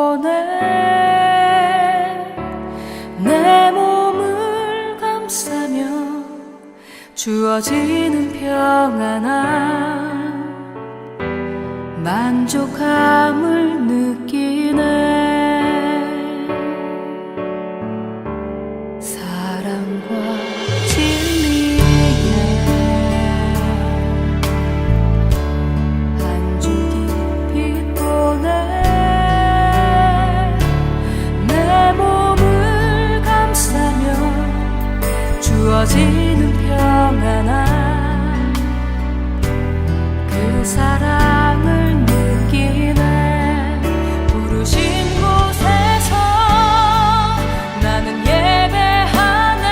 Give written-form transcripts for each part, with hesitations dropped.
보내 내 몸을 감싸며 주어지는 평안함 만족함을 느끼네. 사랑과 진리의 한 줄기 빛 보내 내 몸을 감싸며 주어지는 평안함 그 사랑을 느끼네. 부르신 곳에서 나는 예배하네.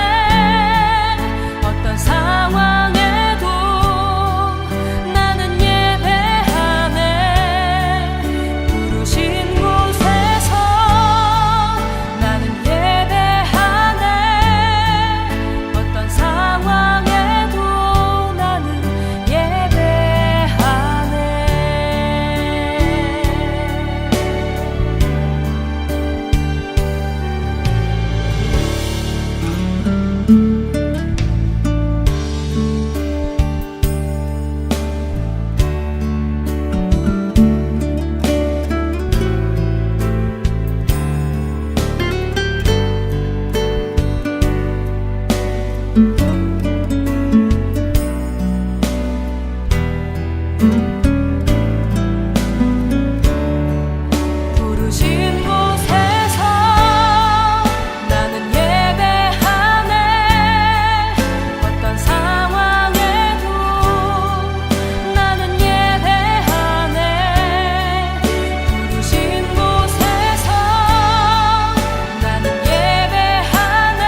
어떤 상황에도 나는 예배하네. 부르신 곳에서 나는 예배하네. 어떤 상황에도 나는 예배하네. 부르신 곳에서 나는 예배하네. 어떤 상황에도 나는 예배하네. 부르신 곳에서 나는 예배하네.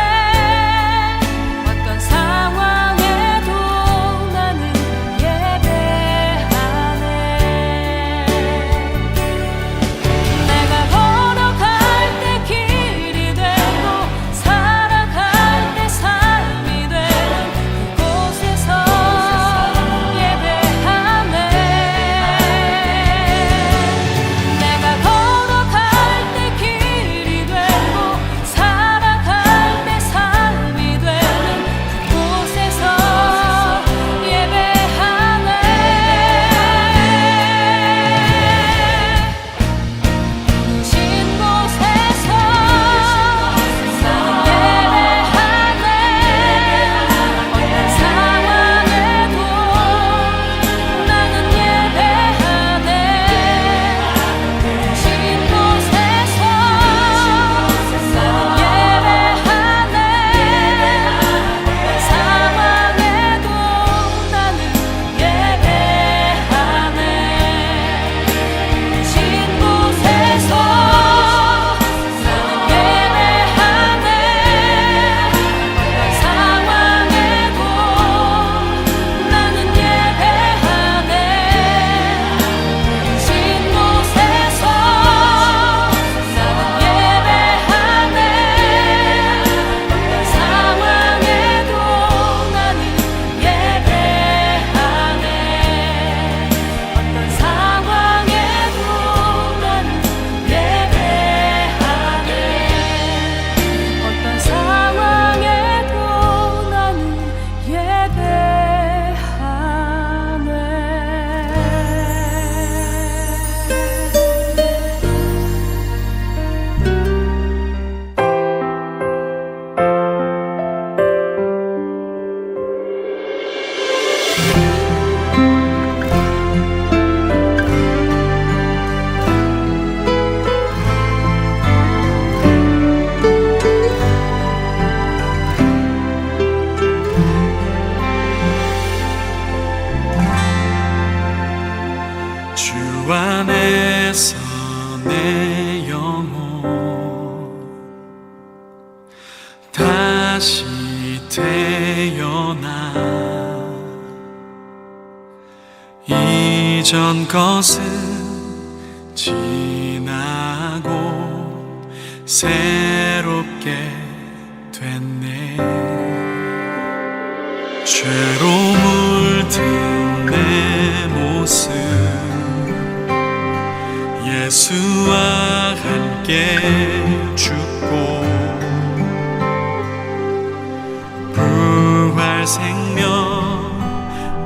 어떤 상황에도 나는 예배하네. 내가 걸어갈 때 길이 되고 살아갈 때 삶이 되는 그곳에서 예배하네. 내가 걸어갈 때 길이 되고 살아갈 때 삶이 되는 그곳에서 예배하네. 부르신 곳에서 나는 예배하네. 어떤 상황에도 나는 예배하네. 부르신 곳에서 나는 예배하네. 어떤 상황에도 나는 예배하네. 부르신 곳에서 나는 예배하네. 어떤 상황에도 나는 예배하네. 부르신 곳에서 나는 예배하네. 어떤 상황에도 나는 예배하네. 어떤 상황에도 나는 예배하네. 어떤 상황에도 나는 주 안에서 내 영혼 다시 태어나 이전 것은 지나고 새롭게 됐네. 죄로 물든 내 모습 예수와 함께 함께 죽고 부활 생명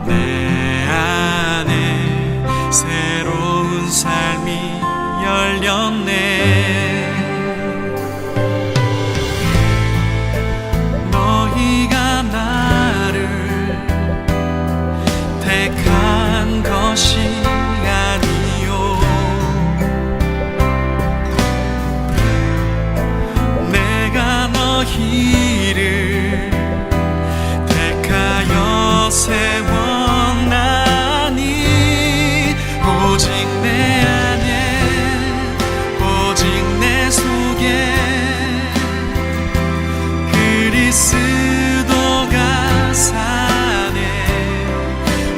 내 안에 새로운 삶이 열렸네. 너희가 나를 택한 것이 아니요 내가 너희를 택하여 세웠나니 오직 내 안에 오직 내 속에 그리스도가 사네.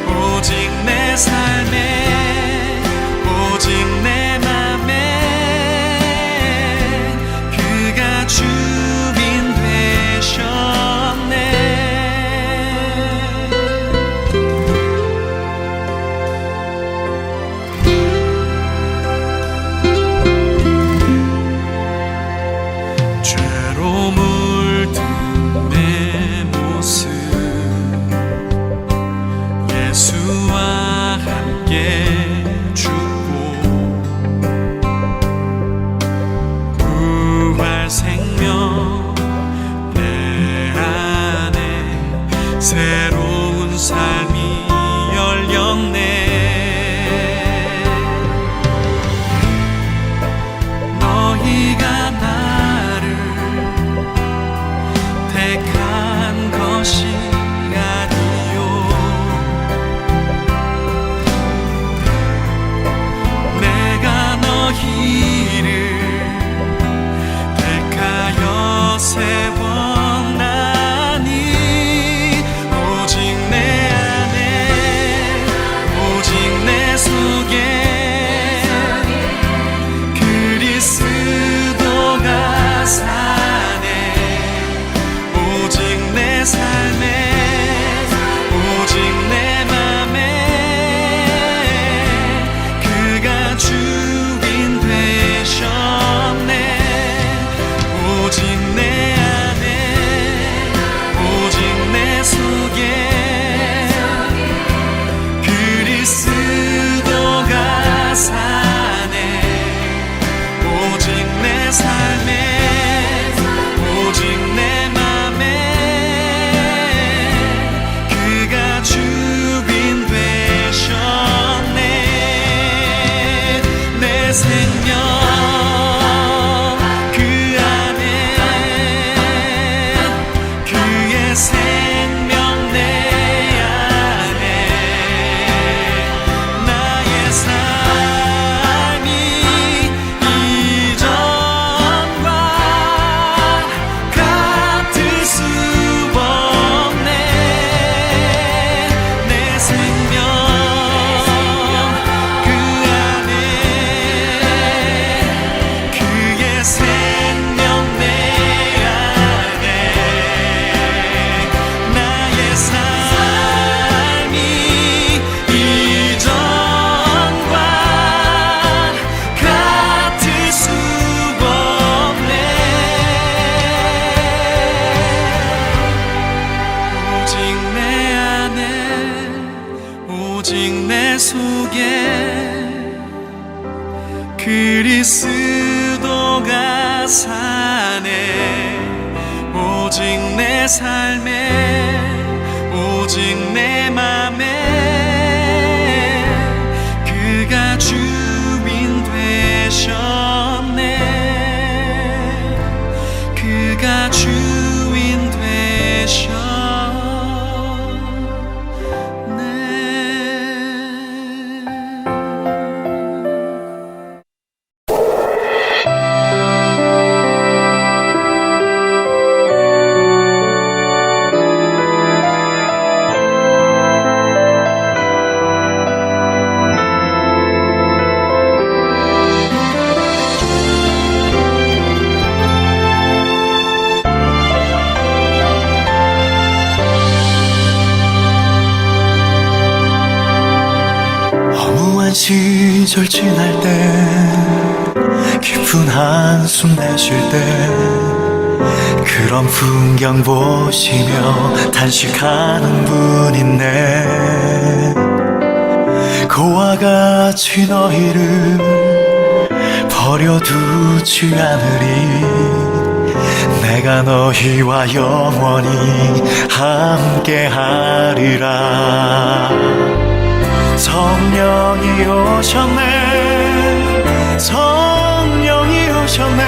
오직 내 삶에 오직 내 맘에 그가 주인 되셨네. 죄로 물든 내 모습 예수와 함께 죽고 부활 생명 내 안에 새로운 삶이 열렸네. 너희가 나를 택한 것이 아니요 내가 너희를 택하여 세웠나니 오직 내 안에 오직 내 속에 그리스도가 사네. 오직 내 삶에 오직 내 맘에 그가 주인 되셨네. 오직 내 안에 오직 내 속에 그리스도가 사네. 오직 내 삶에 오직 내 맘에 그가 주인 되셨네. 내 생명 그 안에 그의 생명 내 안에 나의 삶이 이전과 같을 수 없네. 내 생명 그 안에 그의 생명 내 안에 나의 삶이 이전과 같을 수 없네. 오직 내 안에 오직 내 속에 그리스도가 사네. 오직 내 삶에 오직 내 맘에 그가 주인 되셨네. 그가 주인 되셨네. 시절 지날 때 깊은 깊은 한숨 내쉴 때 그런 풍경 보시며 단식하는 분 있네. 그와 같이 너희를 버려두지 않으리. 내가 너희와 영원히 함께하리라. 성령이 오셨네, 성령이 오셨네.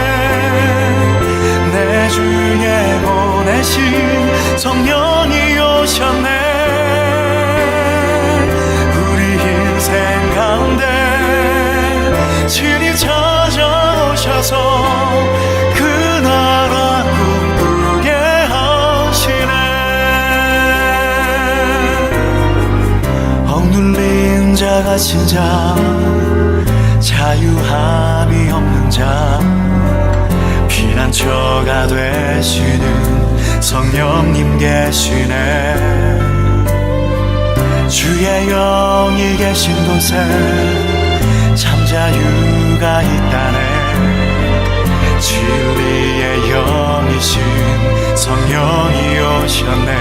내 주에 보내신 성령이 오셨네. 우리 인생 가운데 친히 찾아오셔서 그 나라 꿈꾸게 하시네. 억눌린 자가 진자, 자유함이 없는 자, 피난처가 되시는 성령님 계시네. 주의 영이 계신 곳에 참 자유가 있다네. 진리의 영이신 성령이 오셨네.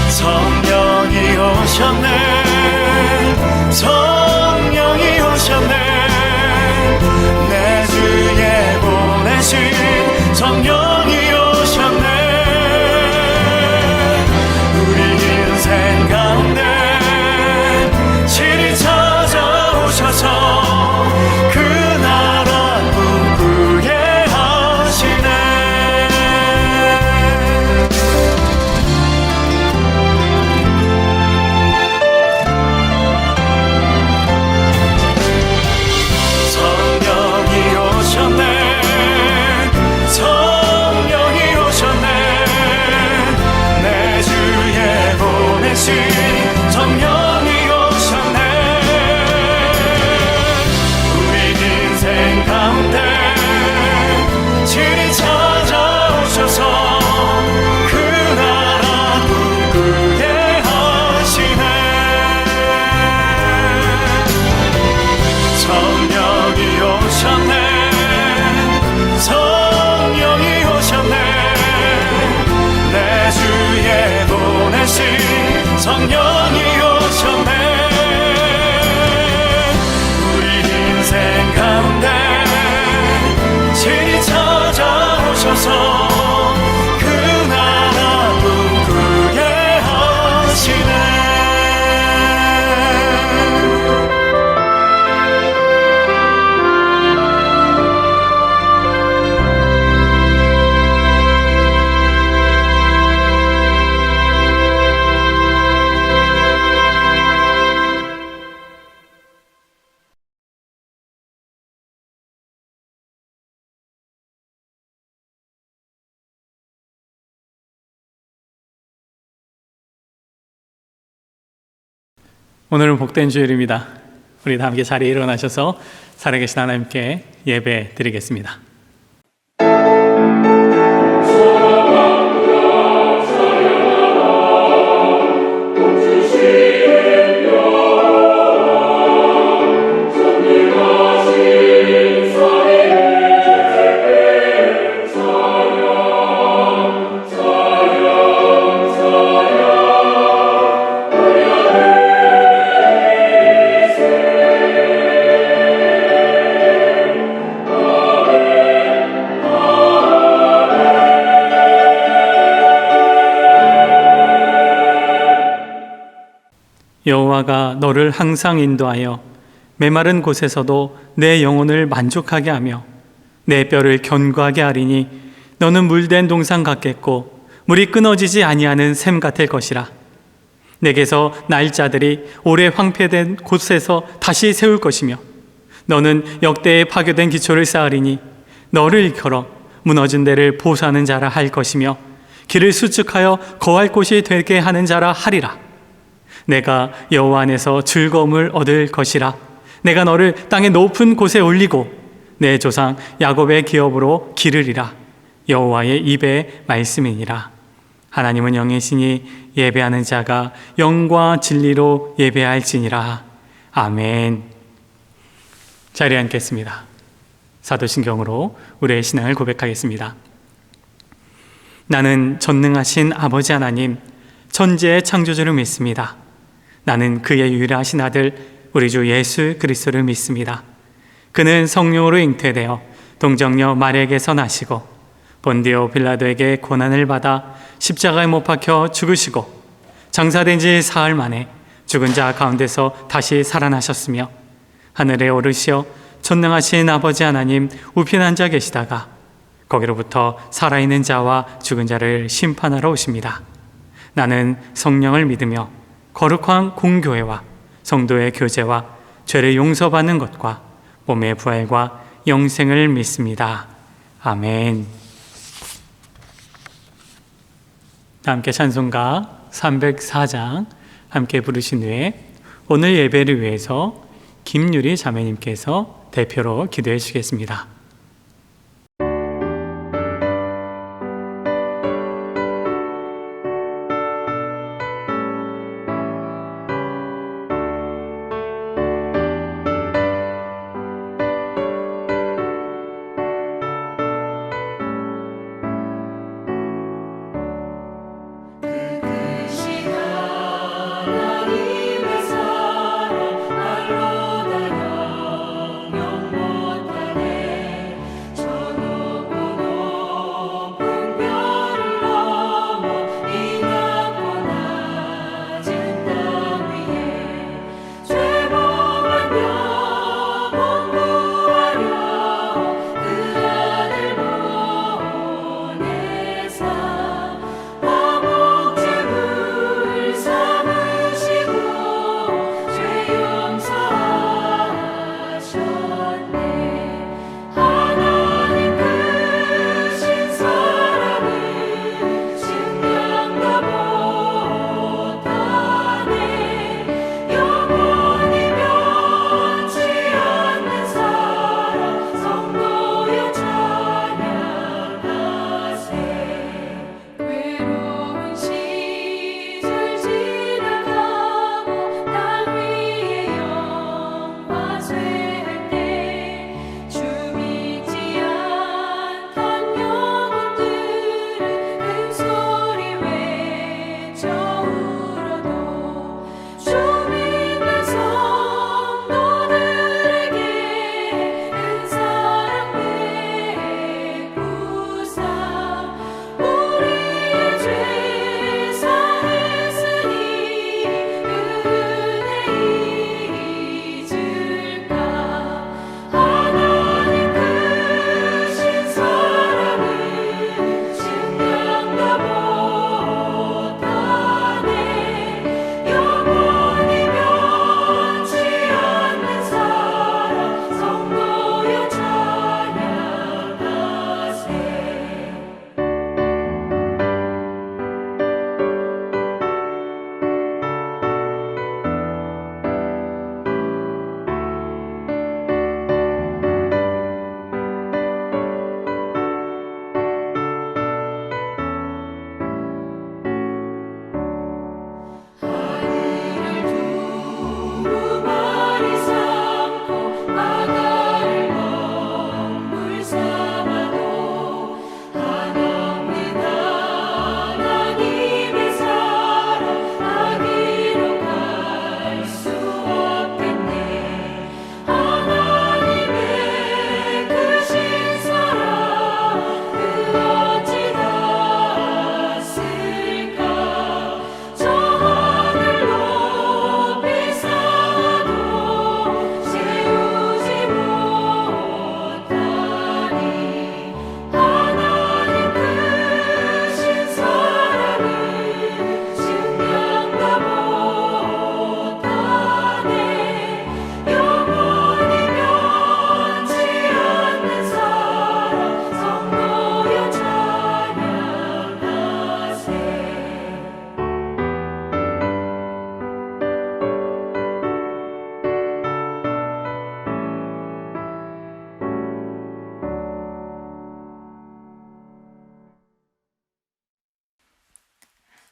성령이 오셨네, 성령이 오셨네. 내 주에 보내신 성령이 오셨네. 우리 인생 가운데 친히 찾아오셔서 그 나라 꿈꾸게 하시네. 성령이 오셨네. 우리 인생 가운데 친히 찾아오셔서 그 나라 꿈꾸게 하시네. 성령이 오셨네, 성령이 오셨네. 내 주에 보내신 성령이 오셨네. 우리 인생 가운데 친히 찾아오셔서 그 나라 꿈꾸게 하시네. 오늘은 복된 주일입니다. 우리 다 함께 자리에 일어나셔서 살아계신 하나님께 예배 드리겠습니다. 여호와가 너를 항상 인도하여 메마른 곳에서도 내 영혼을 만족하게 하며 내 뼈를 견고하게 하리니 너는 물된 동산 같겠고 물이 끊어지지 아니하는 샘 같을 것이라. 내게서 날짜들이 오래 황폐된 곳에서 다시 세울 것이며 너는 역대에 파괴된 기초를 쌓으리니 너를 일컬어 무너진 데를 보수하는 자라 할 것이며 길을 수축하여 거할 곳이 되게 하는 자라 하리라. 내가 여호와 안에서 즐거움을 얻을 것이라. 내가 너를 땅의 높은 곳에 올리고 내 조상 야곱의 기업으로 기르리라. 여호와의 입의 말씀이니라. 하나님은 영이시니 예배하는 자가 영과 진리로 예배할지니라. 아멘. 자리에 앉겠습니다. 사도신경으로 우리의 신앙을 고백하겠습니다. 나는 전능하신 아버지 하나님, 천지의 창조주를 믿습니다. 나는 그의 유일하신 아들 우리 주 예수 그리스도를 믿습니다. 그는 성령으로 잉태되어 동정녀 마리아에게서 나시고 본디오 빌라도에게 고난을 받아 십자가에 못 박혀 죽으시고 장사된 지 사흘 만에 죽은 자 가운데서 다시 살아나셨으며 하늘에 오르시어 전능하신 아버지 하나님 우편에 앉아 계시다가 거기로부터 살아있는 자와 죽은 자를 심판하러 오십니다. 나는 성령을 믿으며 거룩한 공교회와 성도의 교제와 죄를 용서받는 것과 몸의 부활과 영생을 믿습니다. 아멘. 함께 찬송가 304장 함께 부르신 후에 오늘 예배를 위해서 김유리 자매님께서 대표로 기도해 주시겠습니다.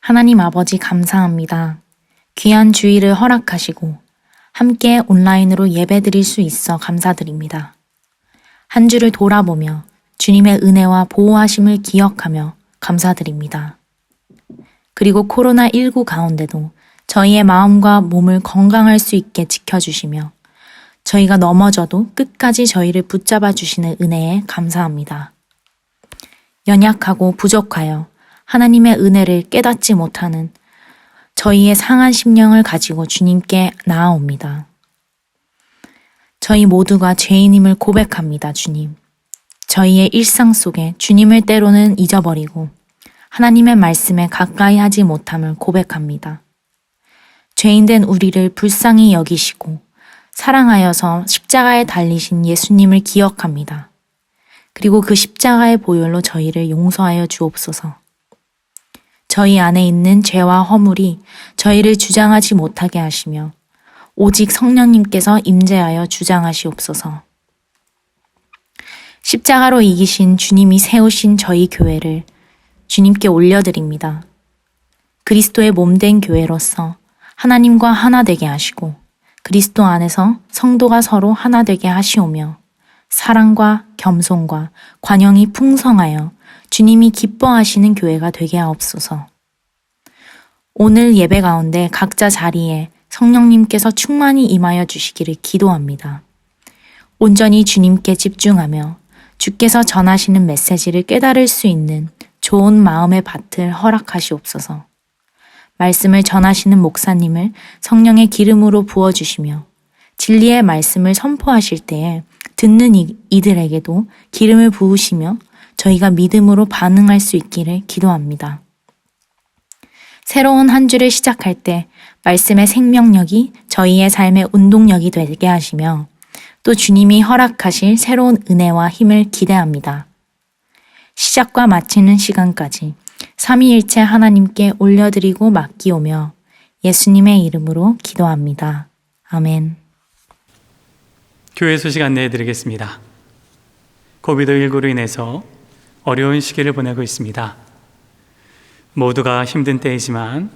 하나님 아버지 감사합니다. 귀한 주일을 허락하시고 함께 온라인으로 예배드릴 수 있어 감사드립니다. 한 주를 돌아보며 주님의 은혜와 보호하심을 기억하며 감사드립니다. 그리고 코로나19 가운데도 저희의 마음과 몸을 건강할 수 있게 지켜주시며 저희가 넘어져도 끝까지 저희를 붙잡아 주시는 은혜에 감사합니다. 연약하고 부족하여 하나님의 은혜를 깨닫지 못하는 저희의 상한 심령을 가지고 주님께 나아옵니다. 저희 모두가 죄인임을 고백합니다, 주님. 저희의 일상 속에 주님을 때로는 잊어버리고 하나님의 말씀에 가까이 하지 못함을 고백합니다. 죄인된 우리를 불쌍히 여기시고 사랑하여서 십자가에 달리신 예수님을 기억합니다. 그리고 그 십자가의 보혈로 저희를 용서하여 주옵소서. 저희 안에 있는 죄와 허물이 저희를 주장하지 못하게 하시며 오직 성령님께서 임재하여 주장하시옵소서. 십자가로 이기신 주님이 세우신 저희 교회를 주님께 올려드립니다. 그리스도의 몸된 교회로서 하나님과 하나 되게 하시고 그리스도 안에서 성도가 서로 하나 되게 하시오며 사랑과 겸손과 관용이 풍성하여 주님이 기뻐하시는 교회가 되게 하옵소서. 오늘 예배 가운데 각자 자리에 성령님께서 충만히 임하여 주시기를 기도합니다. 온전히 주님께 집중하며 주께서 전하시는 메시지를 깨달을 수 있는 좋은 마음의 밭을 허락하시옵소서. 말씀을 전하시는 목사님을 성령의 기름으로 부어주시며 진리의 말씀을 선포하실 때에 듣는 이들에게도 기름을 부으시며 저희가 믿음으로 반응할 수 있기를 기도합니다. 새로운 한 주를 시작할 때 말씀의 생명력이 저희의 삶의 운동력이 되게 하시며 또 주님이 허락하실 새로운 은혜와 힘을 기대합니다. 시작과 마치는 시간까지 삼위일체 하나님께 올려드리고 맡기오며 예수님의 이름으로 기도합니다. 아멘. 교회 소식 안내해 드리겠습니다. 코비드19로 인해서 어려운 시기를 보내고 있습니다. 모두가 힘든 때이지만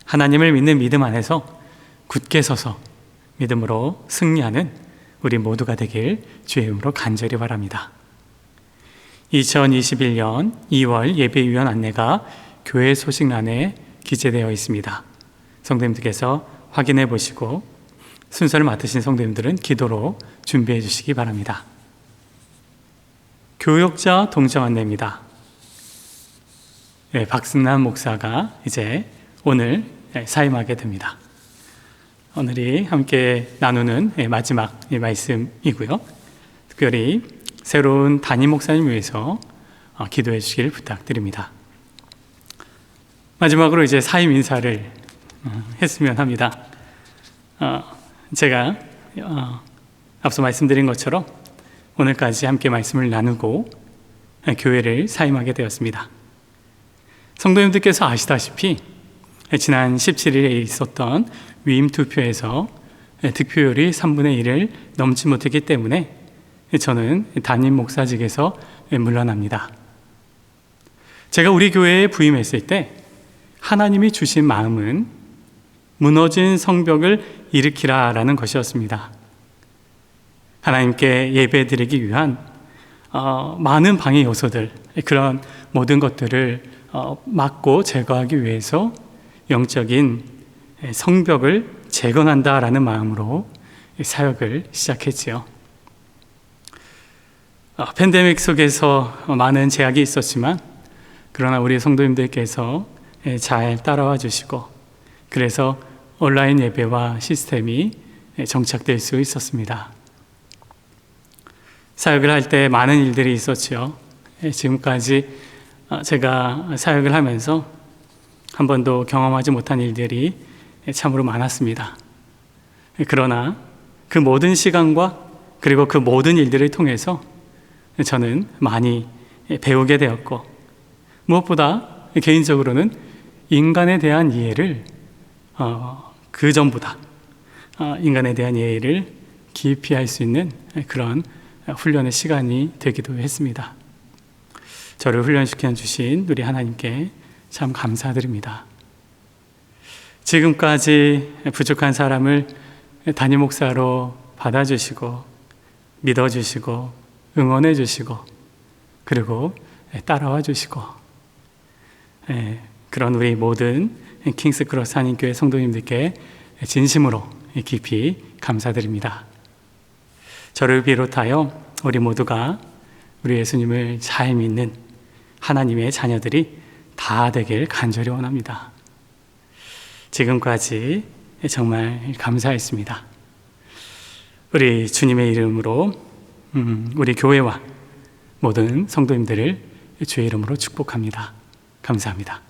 하나님을 믿는 믿음 안에서 굳게 서서 믿음으로 승리하는 우리 모두가 되길 주의 이름으로 간절히 바랍니다. 2021년 2월 예배위원 안내가 교회 소식란에 기재되어 있습니다. 성도님들께서 확인해 보시고 순서를 맡으신 성도님들은 기도로 준비해 주시기 바랍니다. 교역자 동정 안내입니다. 박승남 목사가 이제 오늘 사임하게 됩니다. 오늘이 함께 나누는 마지막 말씀이고요. 특별히 새로운 담임 목사님 위해서 기도해 주시길 부탁드립니다. 마지막으로 이제 사임 인사를 했으면 합니다. 제가 앞서 말씀드린 것처럼 오늘까지 함께 말씀을 나누고 교회를 사임하게 되었습니다. 성도님들께서 아시다시피 지난 17일에 있었던 위임 투표에서 득표율이 3분의 1을 넘지 못했기 때문에 저는 담임 목사직에서 물러납니다. 제가 우리 교회에 부임했을 때 하나님이 주신 마음은 무너진 성벽을 일으키라라는 것이었습니다. 하나님께 예배드리기 위한 많은 방해 요소들, 그런 모든 것들을 막고 제거하기 위해서 영적인 성벽을 재건한다라는 마음으로 사역을 시작했지요. 팬데믹 속에서 많은 제약이 있었지만 그러나 우리 성도님들께서 잘 따라와 주시고 그래서 온라인 예배와 시스템이 정착될 수 있었습니다. 사역을 할 때 많은 일들이 있었죠. 지금까지 제가 사역을 하면서 한 번도 경험하지 못한 일들이 참으로 많았습니다. 그러나 그 모든 시간과 그리고 그 모든 일들을 통해서 저는 많이 배우게 되었고 무엇보다 개인적으로는 인간에 대한 이해를 그 전보다 인간에 대한 이해를 깊이 할 수 있는 그런 훈련의 시간이 되기도 했습니다. 저를 훈련시켜 주신 우리 하나님께 참 감사드립니다. 지금까지 부족한 사람을 담임 목사로 받아주시고 믿어주시고 응원해주시고 그리고 따라와 주시고 그런 우리 모든 킹스크로스 한인교회 성도님들께 진심으로 깊이 감사드립니다. 저를 비롯하여 우리 모두가 우리 예수님을 잘 믿는 하나님의 자녀들이 다 되길 간절히 원합니다. 지금까지 정말 감사했습니다. 우리 주님의 이름으로 우리 교회와 모든 성도님들을 주의 이름으로 축복합니다. 감사합니다.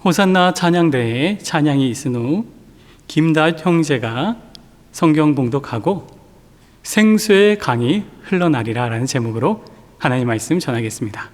호산나 찬양대에 찬양이 있은 후 김다윗 형제가 성경 봉독하고 생수의 강이 흘러나리라 라는 제목으로 하나님 말씀 전하겠습니다.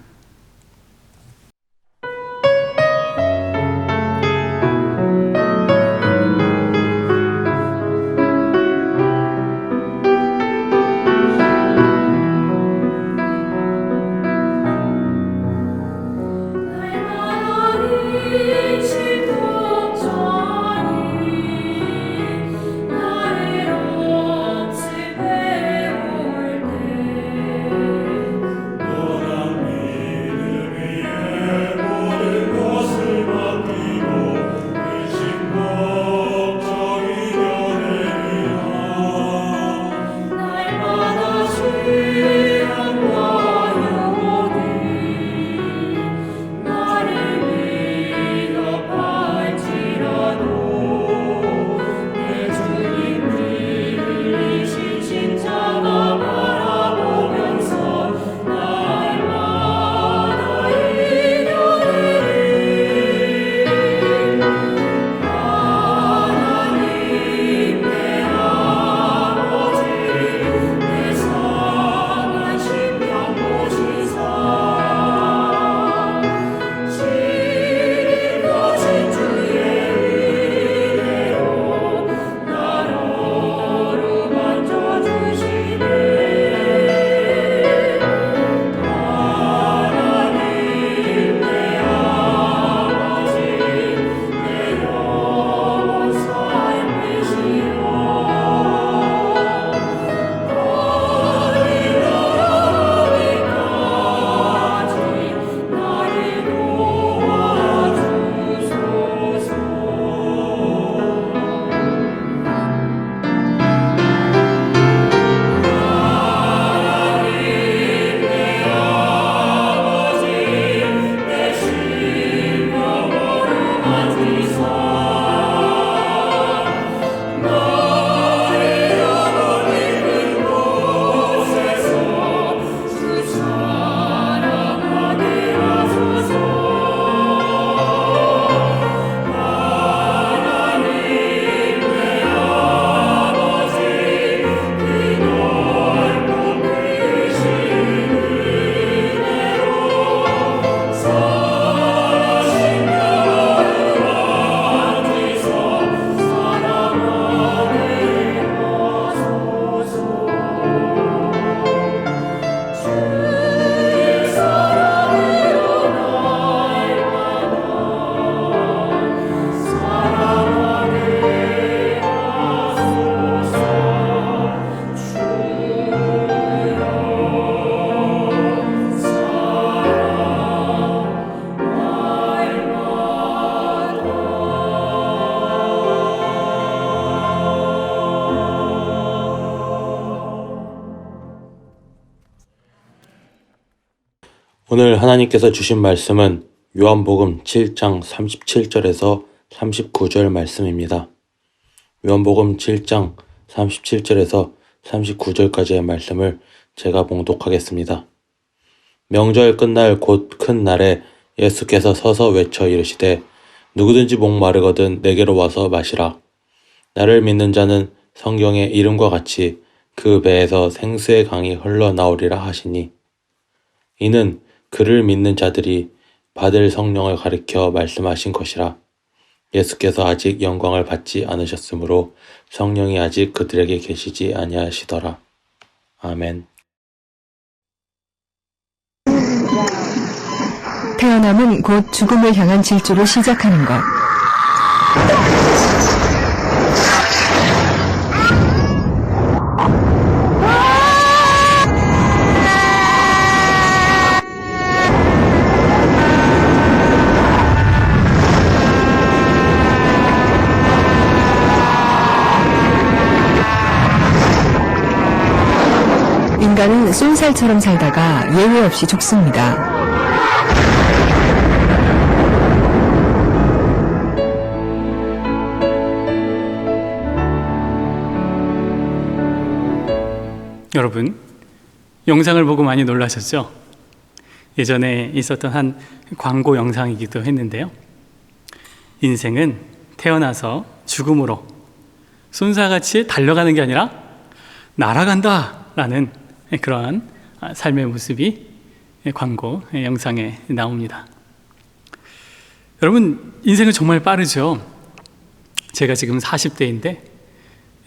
오늘 하나님께서 주신 말씀은 요한복음 7장 37절에서 39절 말씀입니다. 요한복음 7장 37절에서 39절까지의 말씀을 제가 봉독하겠습니다. 명절 끝날 곧 큰 날에 예수께서 서서 외쳐 이르시되 누구든지 목마르거든 내게로 와서 마시라. 나를 믿는 자는 성경의 이름과 같이 그 배에서 생수의 강이 흘러나오리라 하시니 이는 그를 믿는 자들이 받을 성령을 가리켜 말씀하신 것이라. 예수께서 아직 영광을 받지 않으셨으므로 성령이 아직 그들에게 계시지 아니하시더라. 아멘. 태어남은 곧 죽음을 향한 질주를 시작하는 것. 인간은 쏜살처럼 살다가 예외 없이 죽습니다. 여러분, 영상을 보고 많이 놀라셨죠? 예전에 있었던 한 광고 영상이기도 했는데요. 인생은 태어나서 죽음으로 쏜살같이 달려가는 게 아니라 날아간다 라는 그러한 삶의 모습이 광고 영상에 나옵니다. 여러분, 인생은 정말 빠르죠? 제가 지금 40대인데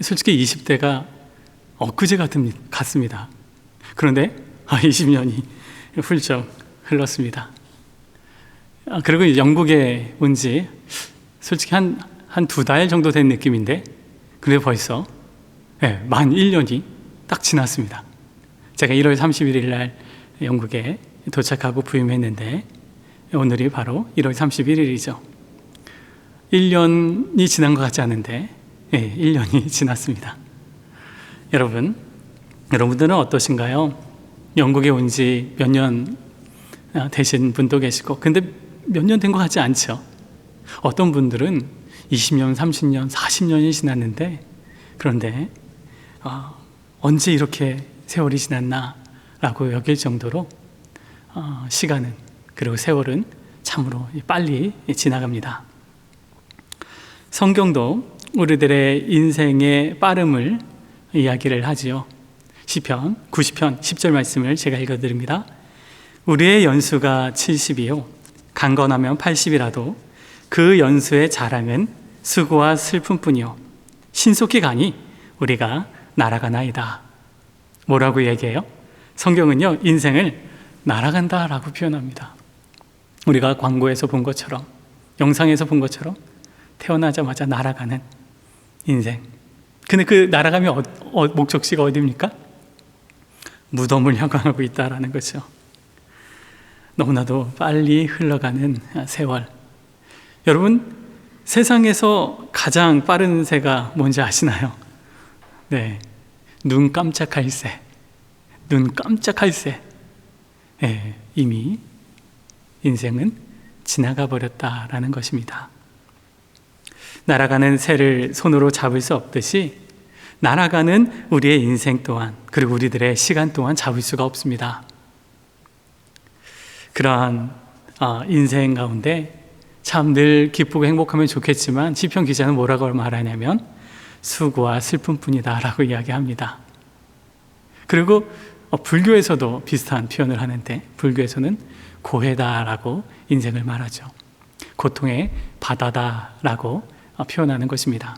솔직히 20대가 엊그제 같습니다. 그런데 20년이 훌쩍 흘렀습니다. 그리고 영국에 온 지 솔직히 한 2달 정도 된 느낌인데, 근데 벌써 만 1년이 딱 지났습니다. 제가 1월 31일 날 영국에 도착하고 부임했는데 오늘이 바로 1월 31일이죠. 1년이 지난 것 같지 않은데 1년이 지났습니다. 여러분들은 어떠신가요? 영국에 온 지 몇 년 되신 분도 계시고, 근데 몇 년 된 것 같지 않죠? 어떤 분들은 20년, 30년, 40년이 지났는데, 그런데 언제 이렇게 세월이 지났나 라고 여길 정도로 시간은, 그리고 세월은 참으로 빨리 지나갑니다. 성경도 우리들의 인생의 빠름을 이야기를 하지요. 시편 90편 10절 말씀을 제가 읽어드립니다. 우리의 연수가 70이요 강건하면 80이라도 그 연수의 자랑은 수고와 슬픔뿐이요 신속히 가니 우리가 날아가나이다. 뭐라고 얘기해요? 성경은요, 인생을 날아간다라고 표현합니다. 우리가 광고에서 본 것처럼, 영상에서 본 것처럼 태어나자마자 날아가는 인생. 근데 그 날아가면 목적지가 어디입니까? 무덤을 향하고 있다라는 거죠. 너무나도 빨리 흘러가는 세월. 여러분, 세상에서 가장 빠른 새가 뭔지 아시나요? 네, 눈 깜짝할 새. 눈 깜짝할 새. 이미 인생은 지나가 버렸다라는 것입니다. 날아가는 새를 손으로 잡을 수 없듯이 날아가는 우리의 인생 또한, 그리고 우리들의 시간 또한 잡을 수가 없습니다. 그러한 인생 가운데 참 늘 기쁘고 행복하면 좋겠지만 시편 기자는 뭐라고 말하냐면 수고와 슬픔뿐이다 라고 이야기합니다. 그리고 불교에서도 비슷한 표현을 하는데, 불교에서는 고해다라고 인생을 말하죠. 고통의 바다다라고 표현하는 것입니다.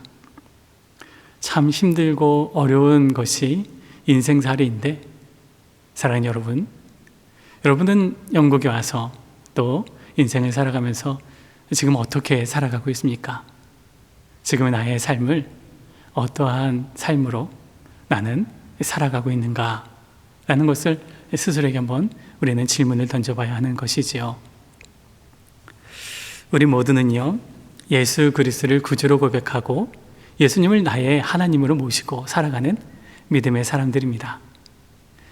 참 힘들고 어려운 것이 인생살이인데, 사랑하는 여러분, 여러분은 영국에 와서 또 인생을 살아가면서 지금 어떻게 살아가고 있습니까? 지금의 나의 삶을 어떠한 삶으로 나는 살아가고 있는가? 라는 것을 스스로에게 한번 우리는 질문을 던져봐야 하는 것이지요. 우리 모두는요, 예수 그리스도를 구주로 고백하고 예수님을 나의 하나님으로 모시고 살아가는 믿음의 사람들입니다.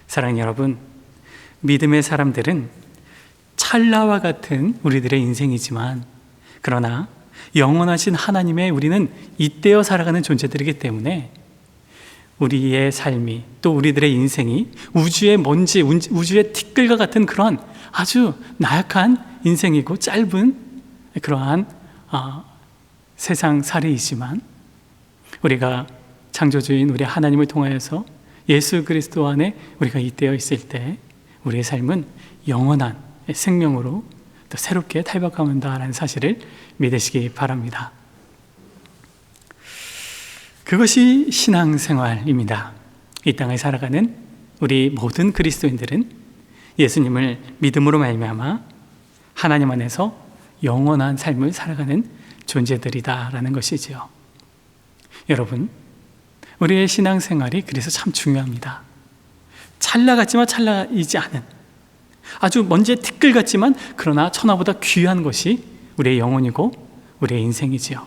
사랑하는 여러분, 믿음의 사람들은 찰나와 같은 우리들의 인생이지만, 그러나 영원하신 하나님의 우리는 잇대어 살아가는 존재들이기 때문에 우리의 삶이, 또 우리들의 인생이 우주의 먼지, 우주의 티끌과 같은 그런 아주 나약한 인생이고 짧은 그러한 세상살이이지만, 우리가 창조주인 우리 하나님을 통하여서 예수 그리스도 안에 우리가 잇대어 있을 때 우리의 삶은 영원한 생명으로 또 새롭게 탈바꿈한다라는 사실을 믿으시기 바랍니다. 그것이 신앙생활입니다. 이 땅을 살아가는 우리 모든 그리스도인들은 예수님을 믿음으로 말미암아 하나님 안에서 영원한 삶을 살아가는 존재들이다라는 것이지요. 여러분, 우리의 신앙생활이 그래서 참 중요합니다. 찰나 같지만 찰나이지 않은, 아주 먼지의 티끌 같지만 그러나 천하보다 귀한 것이 우리의 영혼이고 우리의 인생이지요.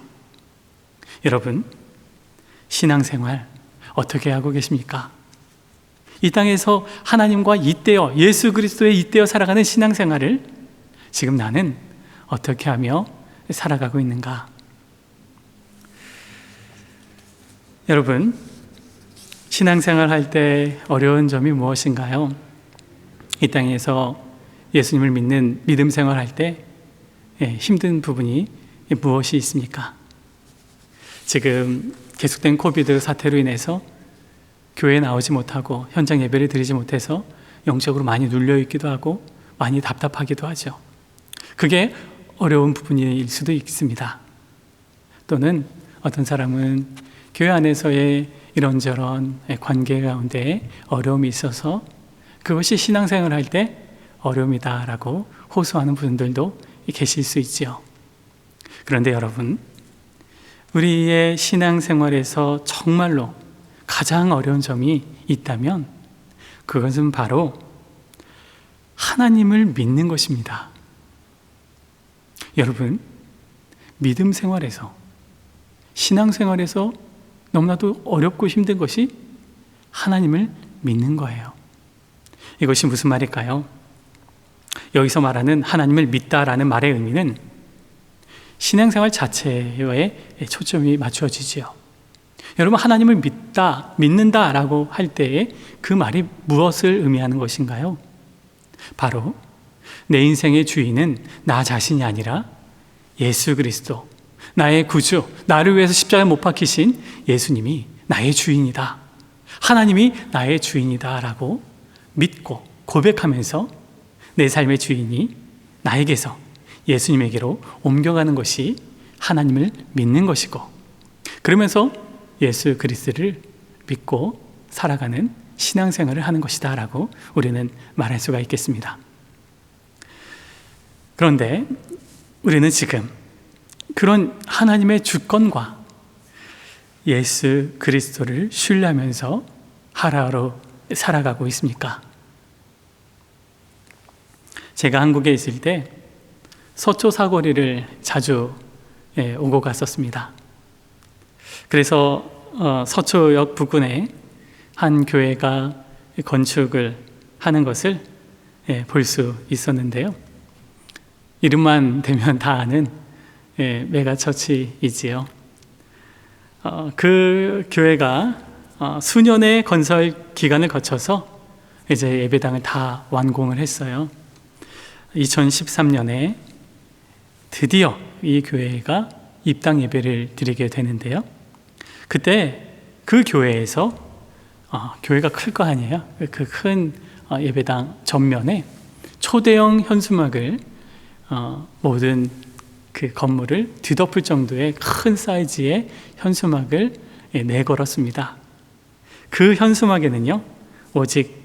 여러분, 신앙생활 어떻게 하고 계십니까? 이 땅에서 하나님과 잇대어 예수 그리스도에 잇대어 살아가는 신앙생활을 지금 나는 어떻게 하며 살아가고 있는가? 여러분, 신앙생활 할 때 어려운 점이 무엇인가요? 이 땅에서 예수님을 믿는 믿음 생활할 때 힘든 부분이 무엇이 있습니까? 지금 계속된 코비드 사태로 인해서 교회에 나오지 못하고 현장 예배를 드리지 못해서 영적으로 많이 눌려있기도 하고 많이 답답하기도 하죠. 그게 어려운 부분일 수도 있습니다. 또는 어떤 사람은 교회 안에서의 이런저런 관계 가운데 어려움이 있어서 그것이 신앙생활을 할 때 어려움이다라고 호소하는 분들도 계실 수 있지요. 그런데 여러분, 우리의 신앙생활에서 정말로 가장 어려운 점이 있다면 그것은 바로 하나님을 믿는 것입니다. 여러분, 믿음 생활에서, 신앙생활에서 너무나도 어렵고 힘든 것이 하나님을 믿는 거예요. 이것이 무슨 말일까요? 여기서 말하는 하나님을 믿다라는 말의 의미는 신앙생활 자체에 초점이 맞춰지지요. 여러분, 하나님을 믿다, 믿는다라고 할 때에 그 말이 무엇을 의미하는 것인가요? 바로 내 인생의 주인은 나 자신이 아니라 예수 그리스도, 나의 구주, 나를 위해서 십자가에 못 박히신 예수님이 나의 주인이다. 하나님이 나의 주인이다 라고 믿고 고백하면서 내 삶의 주인이 나에게서 예수님에게로 옮겨가는 것이 하나님을 믿는 것이고, 그러면서 예수 그리스도를 믿고 살아가는 신앙생활을 하는 것이다 라고 우리는 말할 수가 있겠습니다. 그런데 우리는 지금 그런 하나님의 주권과 예수 그리스도를 신뢰하면서 하루하루 살아가고 있습니까? 제가 한국에 있을 때 서초 사거리를 자주 오고 갔었습니다. 그래서 서초역 부근에 한 교회가 건축을 하는 것을 볼 수 있었는데요. 이름만 대면 다 아는 메가처치이지요. 그 교회가 수년의 건설 기간을 거쳐서 이제 예배당을 다 완공을 했어요. 2013년에 드디어 이 교회가 입당 예배를 드리게 되는데요. 그때 그 교회에서 교회가 클 거 아니에요. 그 큰 예배당 전면에 초대형 현수막을 모든 그 건물을 뒤덮을 정도의 큰 사이즈의 현수막을 내걸었습니다. 그 현수막에는요, 오직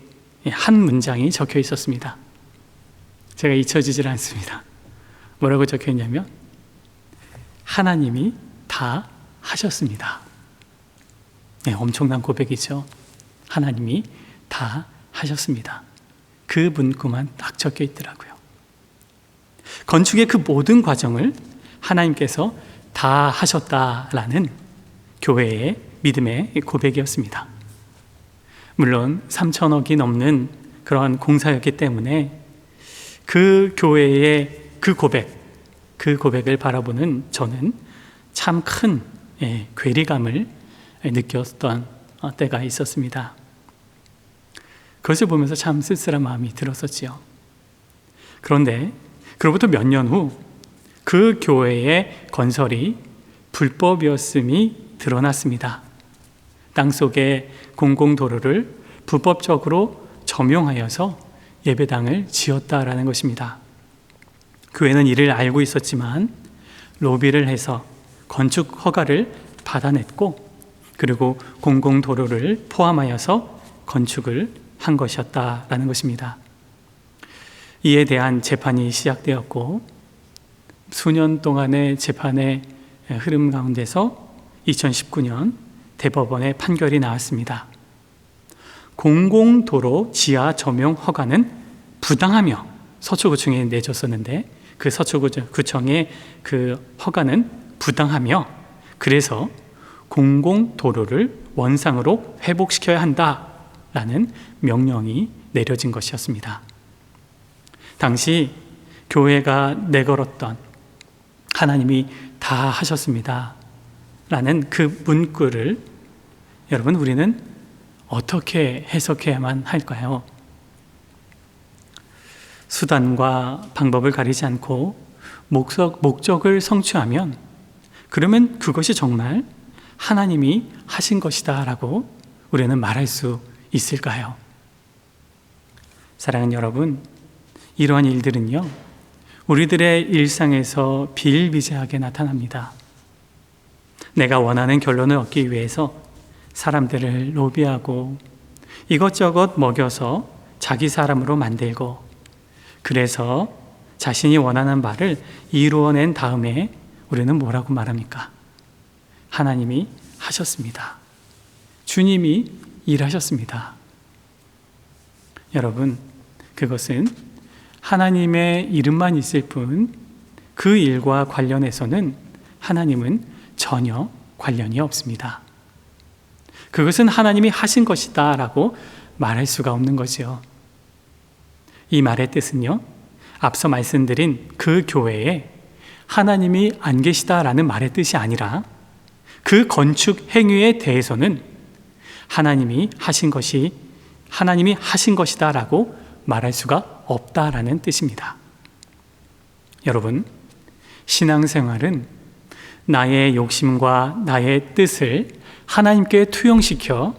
한 문장이 적혀 있었습니다. 제가 잊혀지질 않습니다. 뭐라고 적혀 있냐면, 하나님이 다 하셨습니다. 엄청난 고백이죠. 하나님이 다 하셨습니다. 그 문구만 딱 적혀 있더라고요. 건축의 그 모든 과정을 하나님께서 다 하셨다라는 교회의 믿음의 고백이었습니다. 물론 3천억이 넘는 그런 공사였기 때문에 그 교회의 그 고백을 바라보는 저는 참 큰 괴리감을 느꼈던 때가 있었습니다. 그것을 보면서 참 쓸쓸한 마음이 들었었지요. 그런데 그로부터 몇 년 후 그 교회의 건설이 불법이었음이 드러났습니다. 땅속에 공공도로를 불법적으로 점용하여서 예배당을 지었다라는 것입니다. 교회는 이를 알고 있었지만 로비를 해서 건축 허가를 받아냈고, 그리고 공공도로를 포함하여서 건축을 한 것이었다라는 것입니다. 이에 대한 재판이 시작되었고, 수년 동안의 재판의 흐름 가운데서 2019년 대법원의 판결이 나왔습니다. 공공도로 지하 점용 허가는 부당하며 서초구청에 내줬었는데, 그 서초구청의 그 허가는 부당하며, 그래서 공공도로를 원상으로 회복시켜야 한다 라는 명령이 내려진 것이었습니다. 당시 교회가 내걸었던 하나님이 다 하셨습니다 라는 그 문구를 여러분 우리는 어떻게 해석해야만 할까요? 수단과 방법을 가리지 않고 목적을 성취하면 그러면 그것이 정말 하나님이 하신 것이다 라고 우리는 말할 수 있을까요? 사랑하는 여러분, 이러한 일들은요 우리들의 일상에서 비일비재하게 나타납니다. 내가 원하는 결론을 얻기 위해서 사람들을 로비하고 이것저것 먹여서 자기 사람으로 만들고 그래서 자신이 원하는 바를 이루어낸 다음에 우리는 뭐라고 말합니까? 하나님이 하셨습니다. 주님이 일하셨습니다. 여러분, 그것은 하나님의 이름만 있을 뿐 그 일과 관련해서는 하나님은 전혀 관련이 없습니다. 그것은 하나님이 하신 것이다 라고 말할 수가 없는 거죠. 이 말의 뜻은요, 앞서 말씀드린 그 교회에 하나님이 안 계시다라는 말의 뜻이 아니라 그 건축 행위에 대해서는 하나님이 하신 것이다 라고 말할 수가 없다라는 뜻입니다. 여러분, 신앙생활은 나의 욕심과 나의 뜻을 하나님께 투영시켜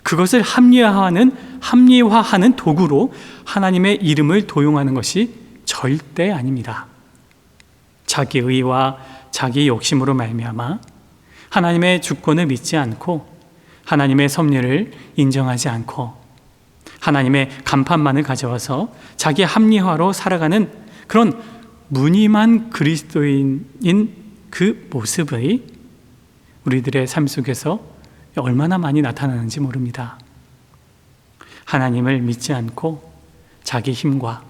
그것을 합리화하는 도구로 하나님의 이름을 도용하는 것이 절대 아닙니다. 자기 의와 자기 욕심으로 말미암아 하나님의 주권을 믿지 않고 하나님의 섭리를 인정하지 않고 하나님의 간판만을 가져와서 자기 합리화로 살아가는 그런 무늬만 그리스도인인 그 모습이 우리들의 삶 속에서 얼마나 많이 나타나는지 모릅니다. 하나님을 믿지 않고 자기 힘과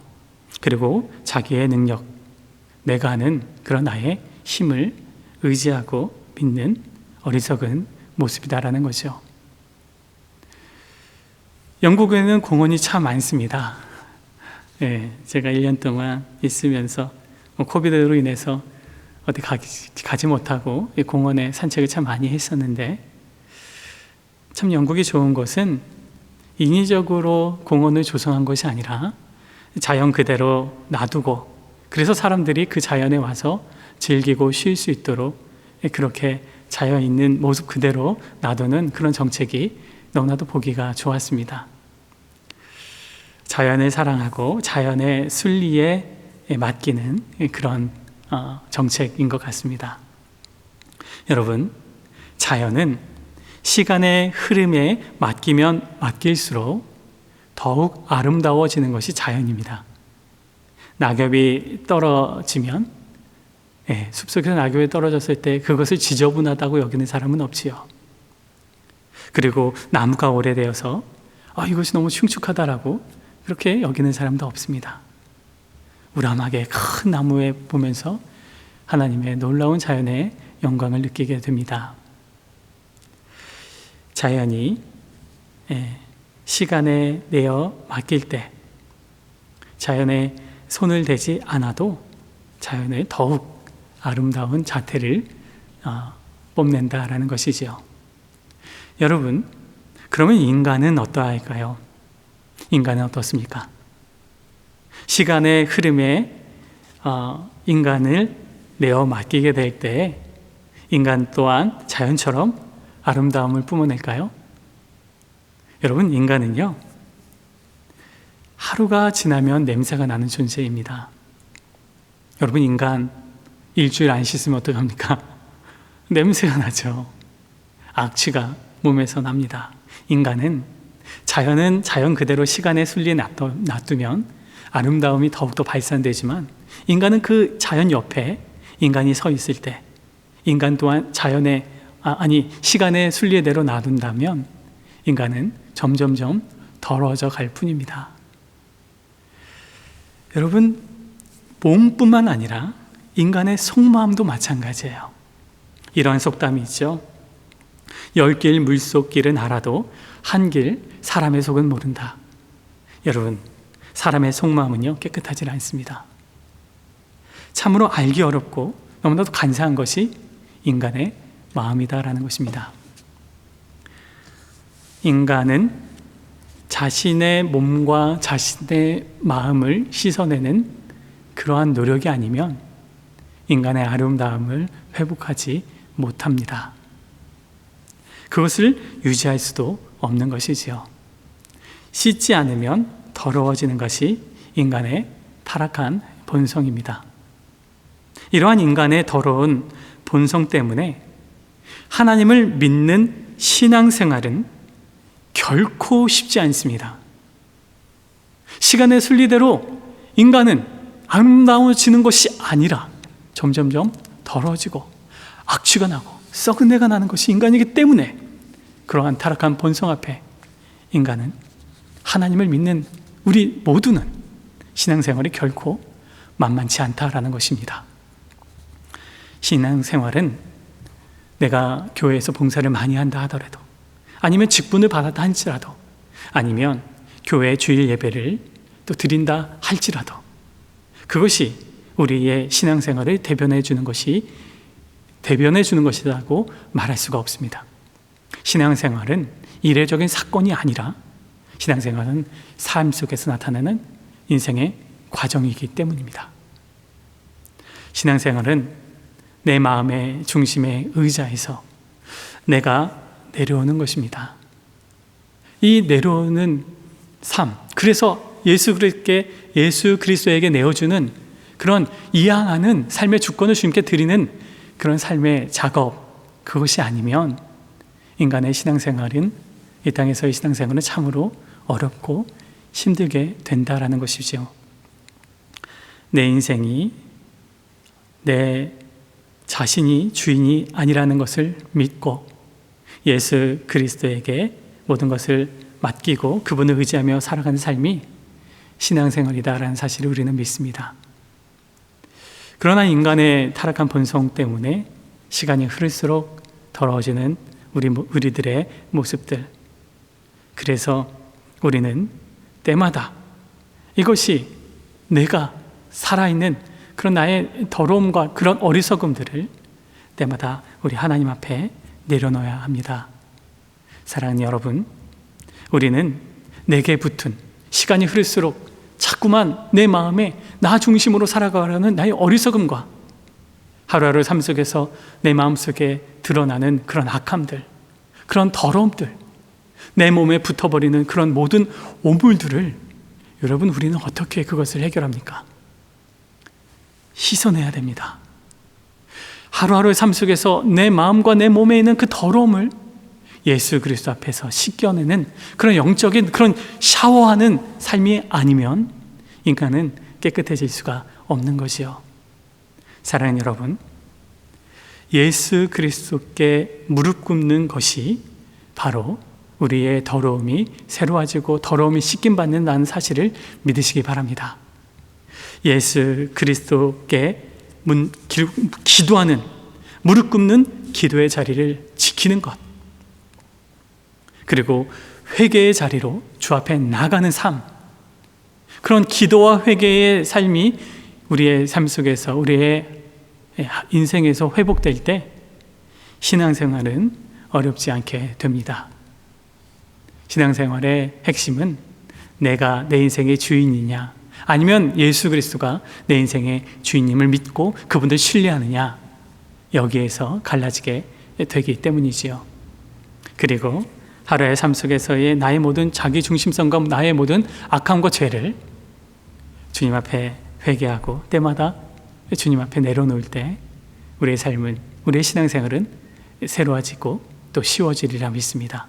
그리고 자기의 능력, 내가 하는 그런 나의 힘을 의지하고 믿는 어리석은 모습이다라는 거죠. 영국에는 공원이 참 많습니다. 제가 1년 동안 있으면서 코비드로 인해서 어디 가지 못하고 공원에 산책을 참 많이 했었는데 참 영국이 좋은 것은 인위적으로 공원을 조성한 것이 아니라 자연 그대로 놔두고 그래서 사람들이 그 자연에 와서 즐기고 쉴 수 있도록 그렇게 자연 있는 모습 그대로 놔두는 그런 정책이 너무나도 보기가 좋았습니다. 자연을 사랑하고 자연의 순리에 맡기는 그런 정책인 것 같습니다. 여러분, 자연은 시간의 흐름에 맡기면 맡길수록 더욱 아름다워지는 것이 자연입니다. 낙엽이 떨어지면 숲속에서 낙엽이 떨어졌을 때 그것을 지저분하다고 여기는 사람은 없지요. 그리고 나무가 오래되어서 이것이 너무 흉측하다라고 그렇게 여기는 사람도 없습니다. 우람하게 큰 나무에 보면서 하나님의 놀라운 자연의 영광을 느끼게 됩니다. 자연이 시간에 내어 맡길 때 자연에 손을 대지 않아도 자연의 더욱 아름다운 자태를 뽐낸다라는 것이지요. 여러분, 그러면 인간은 어떠할까요? 인간은 어떻습니까? 시간의 흐름에 인간을 내어 맡기게 될 때 인간 또한 자연처럼 아름다움을 뿜어낼까요? 여러분, 인간은요, 하루가 지나면 냄새가 나는 존재입니다. 여러분, 인간 일주일 안 씻으면 어떡합니까? 냄새가 나죠. 악취가 몸에서 납니다. 인간은 자연은 자연 그대로 시간의 순리에 놔두면 아름다움이 더욱더 발산되지만 인간은 그 자연 옆에 인간이 서 있을 때 인간 또한 시간의 순리대로 놔둔다면 인간은 점점점 더러워져 갈 뿐입니다. 여러분, 몸뿐만 아니라 인간의 속마음도 마찬가지예요. 이러한 속담이 있죠. 10길 물속길은 알아도 한 길 사람의 속은 모른다. 여러분, 사람의 속마음은요 깨끗하지 않습니다. 참으로 알기 어렵고 너무나도 간사한 것이 인간의 마음이다라는 것입니다. 인간은 자신의 몸과 자신의 마음을 씻어내는 그러한 노력이 아니면 인간의 아름다움을 회복하지 못합니다. 그것을 유지할 수도 없는 것이지요. 씻지 않으면 더러워지는 것이 인간의 타락한 본성입니다. 이러한 인간의 더러운 본성 때문에 하나님을 믿는 신앙생활은 결코 쉽지 않습니다. 시간의 순리대로 인간은 아름다워지는 것이 아니라 점점점 더러워지고 악취가 나고 썩은 내가 나는 것이 인간이기 때문에 그러한 타락한 본성 앞에 인간은 하나님을 믿는 우리 모두는 신앙생활이 결코 만만치 않다라는 것입니다. 신앙생활은 내가 교회에서 봉사를 많이 한다 하더라도, 아니면 직분을 받았다 할지라도, 아니면 교회 주일 예배를 또 드린다 할지라도 그것이 우리의 신앙생활을 대변해 주는 것이라고 말할 수가 없습니다. 신앙생활은 이례적인 사건이 아니라 신앙생활은 삶 속에서 나타나는 인생의 과정이기 때문입니다. 신앙생활은 내 마음의 중심에 의자에서 내가 내려오는 것입니다. 이 내려오는 삶, 그래서 예수 그리스도에게 내어주는 그런 이양하는 삶의 주권을 주님께 드리는 그런 삶의 작업, 그것이 아니면 인간의 신앙생활은, 이 땅에서의 신앙생활은 참으로 어렵고 힘들게 된다라는 것이죠. 내 인생이 내 자신이 주인이 아니라는 것을 믿고 예수 그리스도에게 모든 것을 맡기고 그분을 의지하며 살아가는 삶이 신앙생활이다라는 사실을 우리는 믿습니다. 그러나 인간의 타락한 본성 때문에 시간이 흐를수록 더러워지는 우리들의 모습들, 그래서 우리는 때마다 이것이 내가 살아있는 그런 나의 더러움과 그런 어리석음들을 때마다 우리 하나님 앞에 내려놓아야 합니다. 사랑하는 여러분, 우리는 내게 붙은, 시간이 흐를수록 자꾸만 내 마음에 나 중심으로 살아가려는 나의 어리석음과 하루하루 삶 속에서 내 마음속에 드러나는 그런 악함들, 그런 더러움들, 내 몸에 붙어버리는 그런 모든 오물들을 여러분, 우리는 어떻게 그것을 해결합니까? 씻어내야 됩니다. 하루하루의 삶 속에서 내 마음과 내 몸에 있는 그 더러움을 예수 그리스도 앞에서 씻겨내는 그런 영적인 그런 샤워하는 삶이 아니면 인간은 깨끗해질 수가 없는 것이요. 사랑하는 여러분, 예수 그리스도께 무릎 꿇는 것이 바로 우리의 더러움이 새로워지고 더러움이 씻김받는다는 사실을 믿으시기 바랍니다. 예수 그리스도께 기도하는, 무릎 꿇는 기도의 자리를 지키는 것, 그리고 회개의 자리로 주 앞에 나가는 삶, 그런 기도와 회개의 삶이 우리의 삶 속에서, 우리의 인생에서 회복될 때 신앙생활은 어렵지 않게 됩니다. 신앙생활의 핵심은 내가 내 인생의 주인이냐, 아니면 예수 그리스도가 내 인생의 주인님을 믿고 그분을 신뢰하느냐, 여기에서 갈라지게 되기 때문이지요. 그리고 하루의 삶 속에서의 나의 모든 자기 중심성과 나의 모든 악함과 죄를 주님 앞에 회개하고 때마다 주님 앞에 내려놓을 때 우리의 삶은, 우리의 신앙생활은 새로워지고 또 쉬워지리라 믿습니다.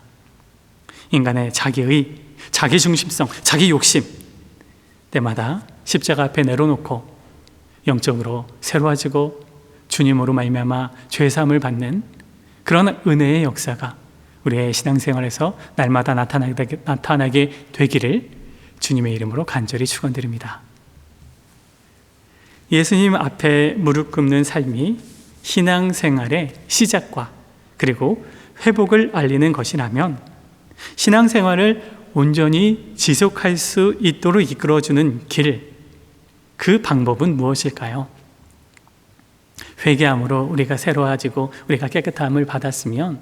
인간의 자기의, 자기 중심성, 자기 욕심 때마다 십자가 앞에 내려놓고 영적으로 새로워지고 주님으로 말미암아 죄사함을 받는 그런 은혜의 역사가 우리의 신앙생활에서 날마다 나타나게 되기를 주님의 이름으로 간절히 축원드립니다. 예수님 앞에 무릎 꿇는 삶이 신앙생활의 시작과 그리고 회복을 알리는 것이라면 신앙생활을 온전히 지속할 수 있도록 이끌어주는 길, 그 방법은 무엇일까요? 회개함으로 우리가 새로워지고 우리가 깨끗함을 받았으면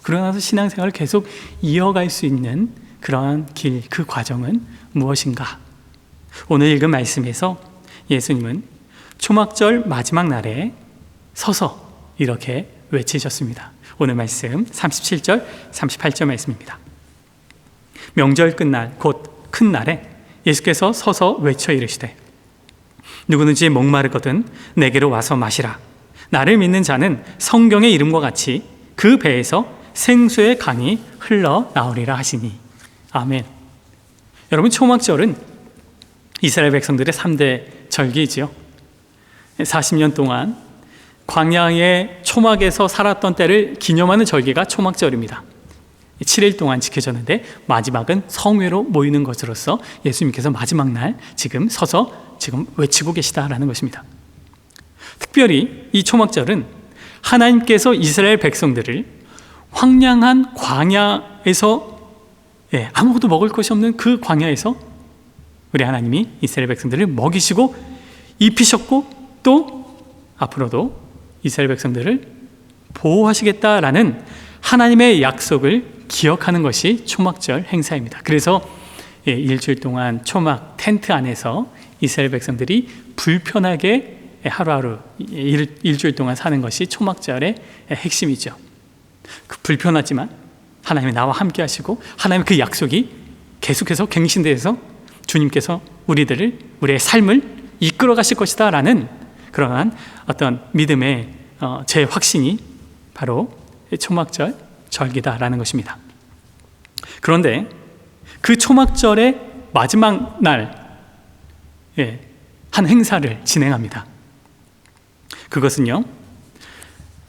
그러고 나서 신앙생활을 계속 이어갈 수 있는 그러한 길, 그 과정은 무엇인가? 오늘 읽은 말씀에서 예수님은 초막절 마지막 날에 서서 이렇게 외치셨습니다. 오늘 말씀 37절, 38절 말씀입니다. 명절 끝날 곧 큰 날에 예수께서 서서 외쳐 이르시되 누구든지 목마르거든 내게로 와서 마시라. 나를 믿는 자는 성경의 이름과 같이 그 배에서 생수의 강이 흘러나오리라 하시니. 아멘. 여러분, 초막절은 이스라엘 백성들의 3대 절기이지요. 40년 동안 광야의 초막에서 살았던 때를 기념하는 절기가 초막절입니다. 7일 동안 지켜졌는데 마지막은 성회로 모이는 것으로서 예수님께서 마지막 날 지금 서서 지금 외치고 계시다라는 것입니다. 특별히 이 초막절은 하나님께서 이스라엘 백성들을 황량한 광야에서 아무것도 먹을 것이 없는 그 광야에서 우리 하나님이 이스라엘 백성들을 먹이시고 입히셨고 또 앞으로도 이스라엘 백성들을 보호하시겠다라는 하나님의 약속을 기억하는 것이 초막절 행사입니다. 그래서 일주일 동안 초막 텐트 안에서 이스라엘 백성들이 불편하게 하루하루 일주일 동안 사는 것이 초막절의 핵심이죠. 그 불편하지만 하나님이 나와 함께 하시고 하나님 그 약속이 계속해서 갱신되어서 주님께서 우리의 삶을 이끌어 가실 것이다 라는 그러한 어떤 믿음의 제 확신이 바로 초막절 절기다라는 것입니다. 그런데 그 초막절의 마지막 날 한 행사를 진행합니다. 그것은요,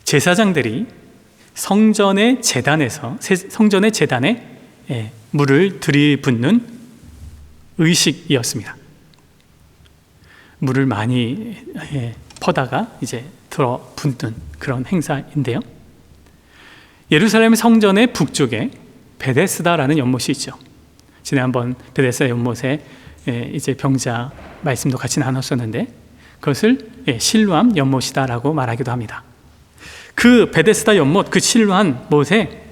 제사장들이 성전의 제단에 물을 들이붓는 의식이었습니다. 물을 많이 퍼다가 이제 들어붓는 그런 행사인데요. 예루살렘 성전의 북쪽에 베데스다라는 연못이 있죠. 지난번 베데스다 연못에 이제 병자 말씀도 같이 나눴었는데 그것을 실로암 연못이다라고 말하기도 합니다. 그 베데스다 연못, 그 실로암 못에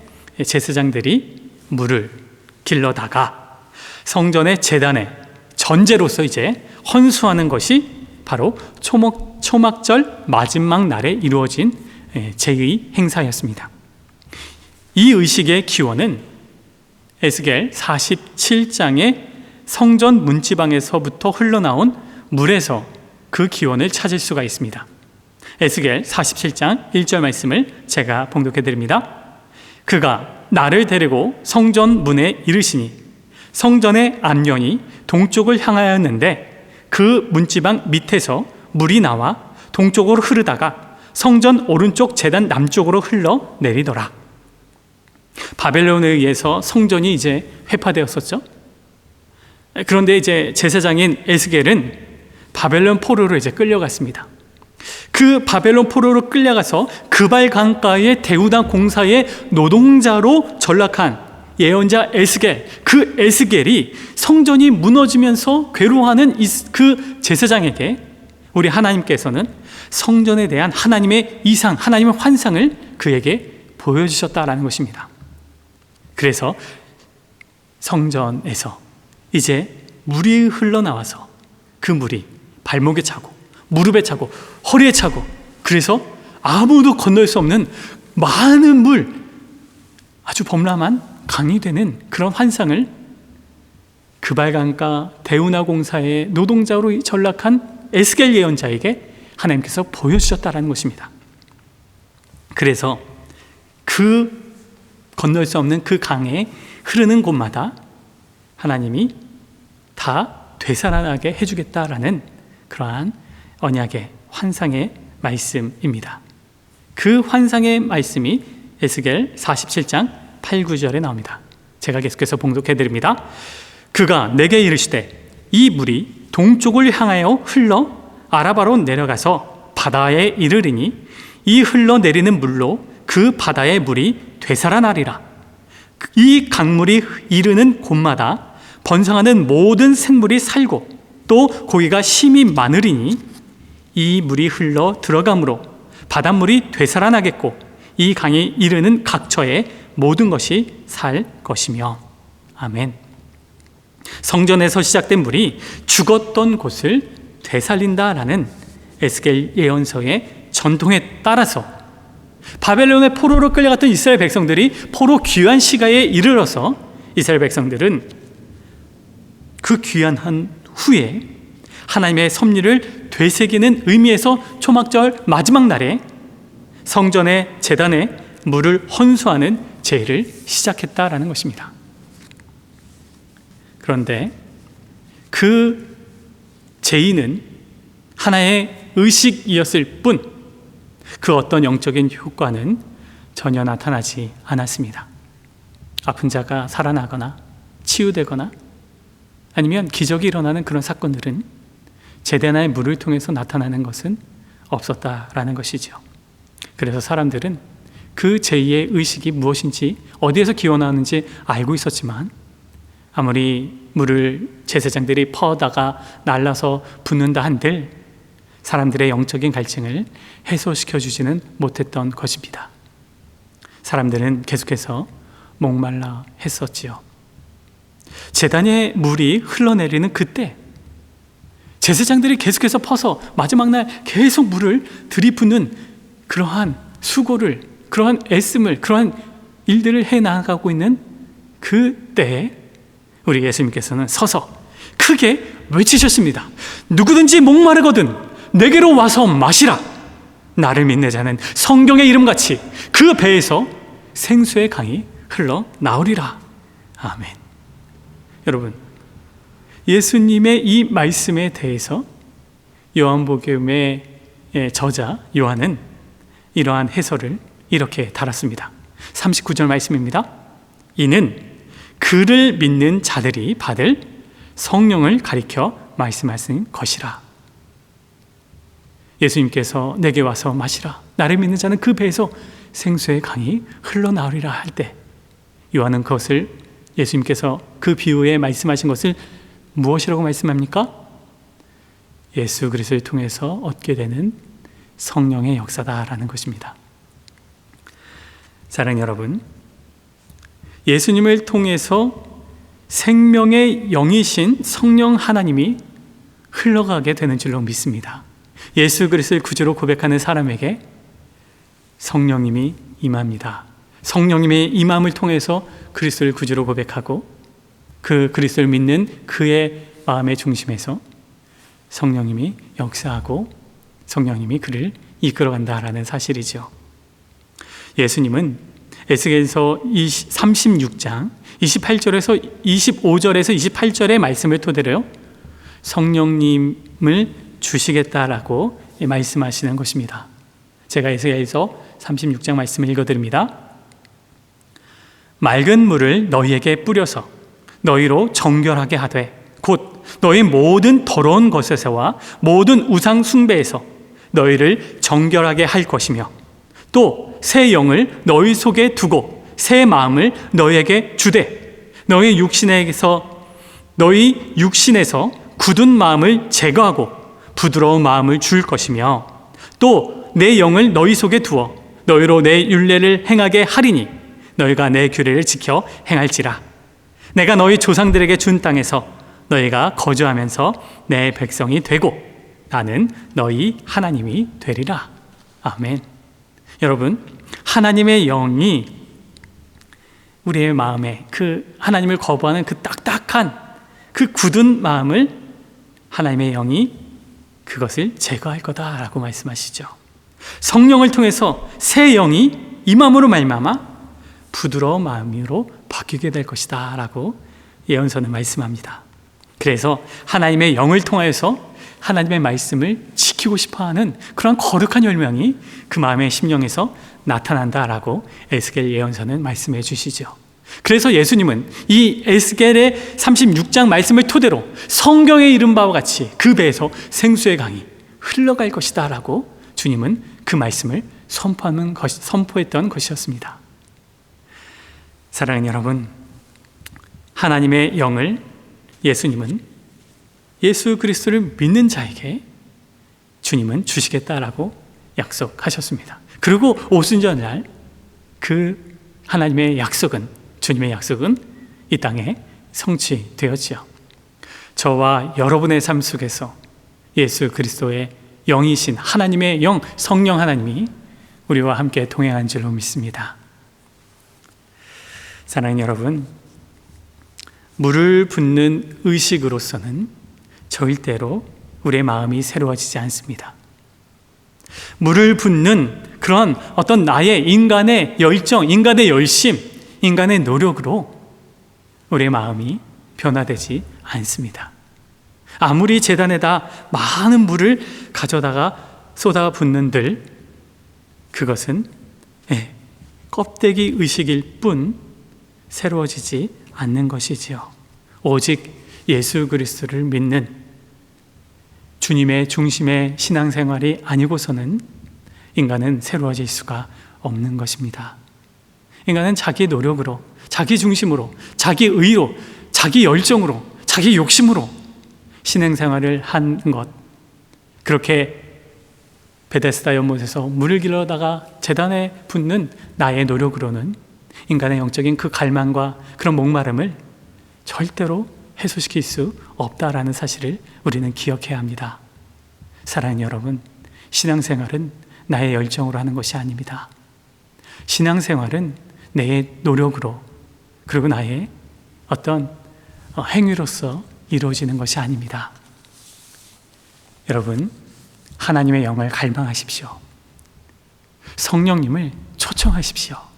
제사장들이 물을 길러다가 성전의 제단에 전제로서 이제 헌수하는 것이 바로 초막절 마지막 날에 이루어진 제의 행사였습니다. 이 의식의 기원은 에스겔 47장의 성전 문지방에서부터 흘러나온 물에서 그 기원을 찾을 수가 있습니다. 에스겔 47장 1절 말씀을 제가 봉독해 드립니다. 그가 나를 데리고 성전 문에 이르시니 성전의 앞면이 동쪽을 향하였는데 그 문지방 밑에서 물이 나와 동쪽으로 흐르다가 성전 오른쪽 제단 남쪽으로 흘러 내리더라. 바벨론에 의해서 성전이 이제 회파되었었죠. 그런데 이제 제사장인 에스겔은 바벨론 포로로 이제 끌려갔습니다. 그 바벨론 포로로 끌려가서 그발 강가의 대우당 공사의 노동자로 전락한 예언자 에스겔, 그 에스겔이 성전이 무너지면서 괴로워하는 그 제사장에게 우리 하나님께서는 성전에 대한 하나님의 이상, 하나님의 환상을 그에게 보여주셨다라는 것입니다. 그래서 성전에서 이제 물이 흘러나와서 그 물이 발목에 차고 무릎에 차고 허리에 차고 그래서 아무도 건널 수 없는 많은 물, 아주 범람한 강이 되는 그런 환상을 그발강가 대우나 공사의 노동자로 전락한 에스겔 예언자에게 하나님께서 보여주셨다는 것입니다. 그래서 그 건널 수 없는 그 강에 흐르는 곳마다 하나님이 다 되살아나게 해주겠다라는 그러한 언약의 환상의 말씀입니다. 그 환상의 말씀이 에스겔 47장 8, 9절에 나옵니다. 제가 계속해서 봉독해 드립니다. 그가 내게 이르시되 이 물이 동쪽을 향하여 흘러 아라바로 내려가서 바다에 이르리니 이 흘러내리는 물로 그 바다의 물이 되살아나리라. 이 강물이 이르는 곳마다 번성하는 모든 생물이 살고 또 고기가 심히 많으리니 이 물이 흘러 들어가므로 바닷물이 되살아나겠고 이 강이 이르는 각처에 모든 것이 살 것이며. 아멘. 성전에서 시작된 물이 죽었던 곳을 되살린다라는 에스겔 예언서의 전통에 따라서 바벨론의 포로로 끌려갔던 이스라엘 백성들이 포로 귀환 시가에 이르러서 이스라엘 백성들은 그 귀환한 후에 하나님의 섭리를 되새기는 의미에서 초막절 마지막 날에 성전의 제단에 물을 헌수하는 제의를 시작했다라는 것입니다. 그런데 그 제의는 하나의 의식이었을 뿐 그 어떤 영적인 효과는 전혀 나타나지 않았습니다. 아픈 자가 살아나거나 치유되거나 아니면 기적이 일어나는 그런 사건들은 제단의 물을 통해서 나타나는 것은 없었다라는 것이죠. 그래서 사람들은 그 제의의 의식이 무엇인지 어디에서 기원하는지 알고 있었지만 아무리 물을 제사장들이 퍼다가 날라서 붓는다 한들 사람들의 영적인 갈증을 해소시켜주지는 못했던 것입니다. 사람들은 계속해서 목말라 했었지요. 제단의 물이 흘러내리는 그때 제사장들이 계속해서 퍼서 마지막 날 계속 물을 들이붓는 그러한 수고를, 그러한 애씀을, 그러한 일들을 해나가고 있는 그때에 우리 예수님께서는 서서 크게 외치셨습니다. 누구든지 목마르거든 내게로 와서 마시라. 나를 믿는 자는 성경의 이름같이 그 배에서 생수의 강이 흘러나오리라. 아멘. 여러분, 예수님의 이 말씀에 대해서 요한복음의 저자 요한은 이러한 해설을 이렇게 달았습니다. 39절 말씀입니다. 이는 그를 믿는 자들이 받을 성령을 가리켜 말씀하신 것이라. 예수님께서 내게 와서 마시라. 나를 믿는 자는 그 배에서 생수의 강이 흘러나오리라 할 때 요한은 그것을 예수님께서 그 비유에 말씀하신 것을 무엇이라고 말씀합니까? 예수 그리스도를 통해서 얻게 되는 성령의 역사다라는 것입니다. 사랑하는 여러분, 예수님을 통해서 생명의 영이신 성령 하나님이 흘러가게 되는 줄로 믿습니다. 예수 그리스도를 구주로 고백하는 사람에게 성령님이 임합니다. 성령님의 임함을 통해서 그리스도를 구주로 고백하고 그 그리스도를 믿는 그의 마음의 중심에서 성령님이 역사하고 성령님이 그를 이끌어간다라는 사실이죠. 예수님은 에스겔서 36장 28절에서 25절에서 28절의 말씀을 토대로 성령님을 주시겠다라고 말씀하시는 것입니다. 제가 에스겔서 36장 말씀을 읽어드립니다. 맑은 물을 너희에게 뿌려서 너희로 정결하게 하되 곧 너희 모든 더러운 것에서와 모든 우상 숭배에서 너희를 정결하게 할 것이며 또 새 영을 너희 속에 두고 새 마음을 너희에게 주되 너희 육신에서 굳은 마음을 제거하고 부드러운 마음을 줄 것이며 또 내 영을 너희 속에 두어 너희로 내 율례를 행하게 하리니 너희가 내 규례를 지켜 행할지라. 내가 너희 조상들에게 준 땅에서 너희가 거주하면서 내 백성이 되고 나는 너희 하나님이 되리라. 아멘. 여러분, 하나님의 영이 우리의 마음에 그 하나님을 거부하는 그 딱딱한 그 굳은 마음을 하나님의 영이 그것을 제거할 거다라고 말씀하시죠. 성령을 통해서 새 영이 임함으로 말미암아 부드러운 마음으로 바뀌게 될 것이다 라고 예언서는 말씀합니다. 그래서 하나님의 영을 통하여서 하나님의 말씀을 지키고 싶어하는 그런 거룩한 열망이 그 마음의 심령에서 나타난다라고 에스겔 예언서는 말씀해 주시죠. 그래서 예수님은 이 에스겔의 36장 말씀을 토대로 성경에 이른 바와 같이 그 배에서 생수의 강이 흘러갈 것이다 라고 주님은 그 말씀을 선포했던 것이었습니다. 사랑하는 여러분, 하나님의 영을 예수님은 예수 그리스도를 믿는 자에게 주님은 주시겠다라고 약속하셨습니다. 그리고 오순절날 그 하나님의 약속은, 주님의 약속은 이 땅에 성취되었지요. 저와 여러분의 삶 속에서 예수 그리스도의 영이신 하나님의 영, 성령 하나님이 우리와 함께 동행한 줄로 믿습니다. 사랑하는 여러분, 물을 붓는 의식으로서는 절대로 우리의 마음이 새로워지지 않습니다. 물을 붓는 그런 어떤 나의 인간의 열정, 인간의 열심, 인간의 노력으로 우리의 마음이 변화되지 않습니다. 아무리 제단에다 많은 물을 가져다가 쏟아 붓는들 그것은 껍데기 의식일 뿐 새로워지지 않는 것이지요. 오직 예수 그리스도를 믿는 주님의 중심의 신앙생활이 아니고서는 인간은 새로워질 수가 없는 것입니다. 인간은 자기 노력으로, 자기 중심으로, 자기 의로, 자기 열정으로, 자기 욕심으로 신앙생활을 한 것, 그렇게 베데스다 연못에서 물을 길러다가 제단에 붓는 나의 노력으로는 인간의 영적인 그 갈망과 그런 목마름을 절대로 해소시킬 수 없다라는 사실을 우리는 기억해야 합니다. 사랑하는 여러분, 신앙생활은 나의 열정으로 하는 것이 아닙니다. 신앙생활은 내 노력으로, 그리고 나의 어떤 행위로서 이루어지는 것이 아닙니다. 여러분, 하나님의 영을 갈망하십시오. 성령님을 초청하십시오.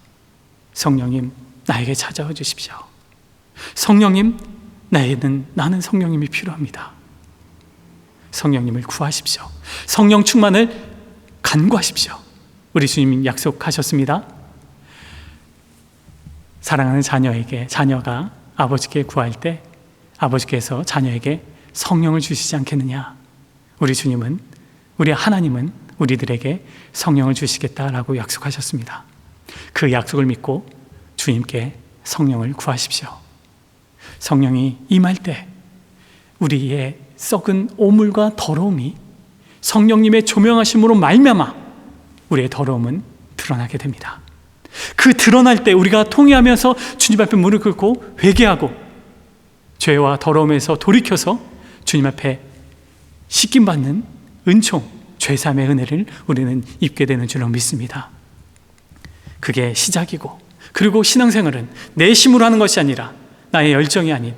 성령님, 나에게 찾아와 주십시오. 성령님, 나는 성령님이 필요합니다. 성령님을 구하십시오. 성령 충만을 간구하십시오. 우리 주님이 약속하셨습니다. 사랑하는 자녀가 아버지께 구할 때 아버지께서 자녀에게 성령을 주시지 않겠느냐? 우리 주님은, 우리 하나님은 우리들에게 성령을 주시겠다라고 약속하셨습니다. 그 약속을 믿고 주님께 성령을 구하십시오. 성령이 임할 때 우리의 썩은 오물과 더러움이 성령님의 조명하심으로 말미암아 우리의 더러움은 드러나게 됩니다. 그 드러날 때 우리가 통회하면서 주님 앞에 무릎 꿇고 회개하고 죄와 더러움에서 돌이켜서 주님 앞에 씻김받는 은총, 죄사함의 은혜를 우리는 입게 되는 줄로 믿습니다. 그게 시작이고, 그리고 신앙생활은 내 힘으로 하는 것이 아니라 나의 열정이 아닌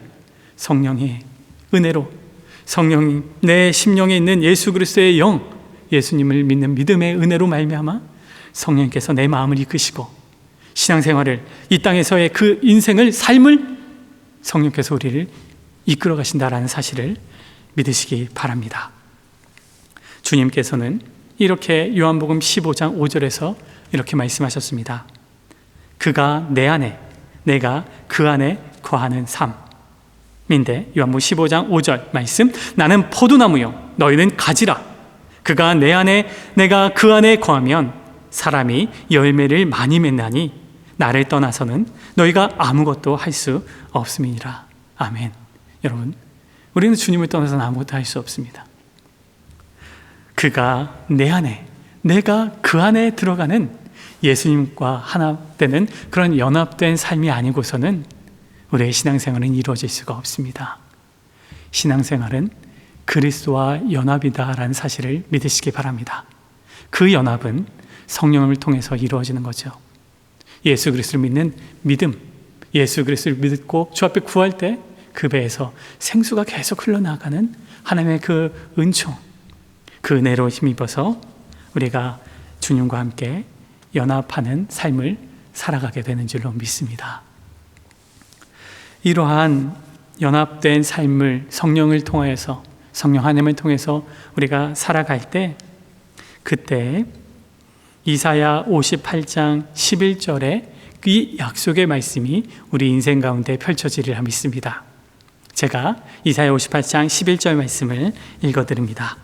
성령의 은혜로, 성령이 내 심령에 있는 예수 그리스도의 영, 예수님을 믿는 믿음의 은혜로 말미암아 성령께서 내 마음을 이끄시고 신앙생활을, 이 땅에서의 그 인생을, 삶을 성령께서 우리를 이끌어 가신다라는 사실을 믿으시기 바랍니다. 주님께서는 이렇게 요한복음 15장 5절에서 이렇게 말씀하셨습니다. 그가 내 안에, 내가 그 안에 거하는 삶인데, 요한복음 15장 5절 말씀, 나는 포도나무요 너희는 가지라. 그가 내 안에, 내가 그 안에 거하면 사람이 열매를 많이 맺나니 나를 떠나서는 너희가 아무것도 할 수 없음이니라. 아멘. 여러분, 우리는 주님을 떠나서는 아무것도 할 수 없습니다. 그가 내 안에, 내가 그 안에 들어가는 예수님과 하나 되는 그런 연합된 삶이 아니고서는 우리의 신앙생활은 이루어질 수가 없습니다. 신앙생활은 그리스도와 연합이다라는 사실을 믿으시기 바랍니다. 그 연합은 성령을 통해서 이루어지는 거죠. 예수 그리스도를 믿는 믿음, 예수 그리스도를 믿고 주 앞에 구할 때 그 배에서 생수가 계속 흘러나가는 하나님의 그 은총, 그 은혜로 힘입어서 우리가 주님과 함께 연합하는 삶을 살아가게 되는 줄로 믿습니다. 이러한 연합된 삶을 성령을 통하여서, 성령 하나님을 통해서 우리가 살아갈 때, 그때 이사야 58장 11절에 이 약속의 말씀이 우리 인생 가운데 펼쳐지리라 믿습니다. 제가 이사야 58장 11절 말씀을 읽어드립니다.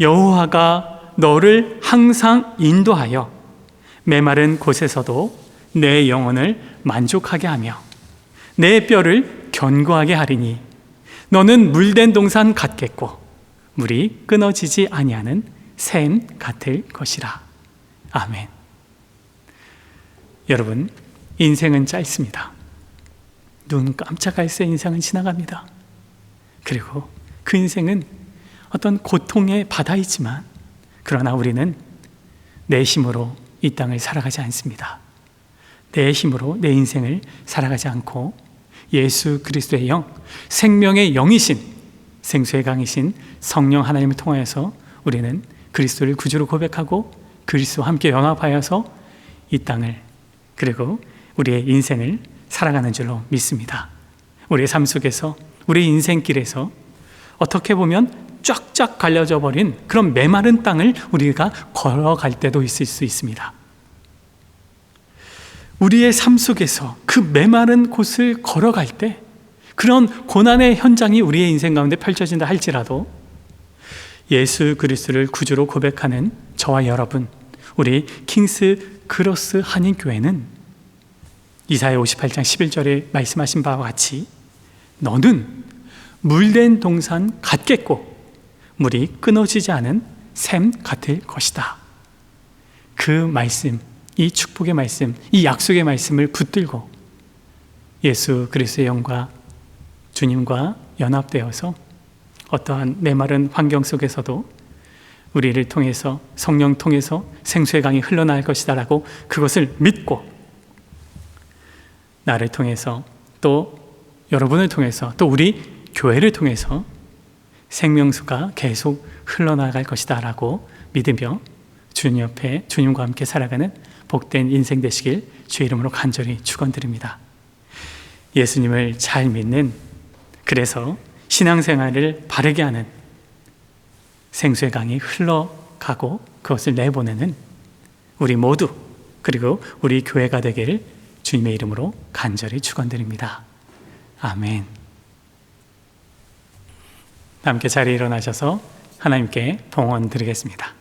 여호와가 너를 항상 인도하여 메마른 곳에서도 내 영혼을 만족하게 하며 내 뼈를 견고하게 하리니 너는 물된 동산 같겠고 물이 끊어지지 아니하는 샘 같을 것이라. 아멘. 여러분, 인생은 짧습니다. 눈 깜짝할 새 인생은 지나갑니다. 그리고 그 인생은 어떤 고통의 바다이지만 그러나 우리는 내 힘으로 이 땅을 살아가지 않습니다. 내 힘으로 내 인생을 살아가지 않고 예수 그리스도의 영, 생명의 영이신 생수의 강이신 성령 하나님을 통하여서 우리는 그리스도를 구주로 고백하고 그리스도와 함께 연합하여서 이 땅을 그리고 우리의 인생을 살아가는 줄로 믿습니다. 우리의 삶 속에서 우리의 인생길에서 어떻게 보면 쫙쫙 갈려져 버린 그런 메마른 땅을 우리가 걸어갈 때도 있을 수 있습니다. 우리의 삶 속에서 그 메마른 곳을 걸어갈 때 그런 고난의 현장이 우리의 인생 가운데 펼쳐진다 할지라도 예수 그리스도를 구주로 고백하는 저와 여러분, 우리 킹스 크로스 한인교회는 이사야 58장 11절에 말씀하신 바와 같이 너는 물된 동산 같겠고 물이 끊어지지 않은 샘 같을 것이다. 그 말씀, 이 축복의 말씀, 이 약속의 말씀을 붙들고 예수 그리스도의 영과 주님과 연합되어서 어떠한 메마른 환경 속에서도 우리를 통해서 성령 통해서 생수의 강이 흘러나갈 것이다 라고 그것을 믿고 나를 통해서 또 여러분을 통해서 또 우리 교회를 통해서 생명수가 계속 흘러나갈 것이다 라고 믿으며 주님 옆에 주님과 함께 살아가는 복된 인생 되시길 주의 이름으로 간절히 축원드립니다. 예수님을 잘 믿는, 그래서 신앙생활을 바르게 하는 생수의 강이 흘러가고 그것을 내보내는 우리 모두 그리고 우리 교회가 되기를 주님의 이름으로 간절히 축원드립니다. 아멘. 함께 자리에 일어나셔서 하나님께 봉헌 드리겠습니다.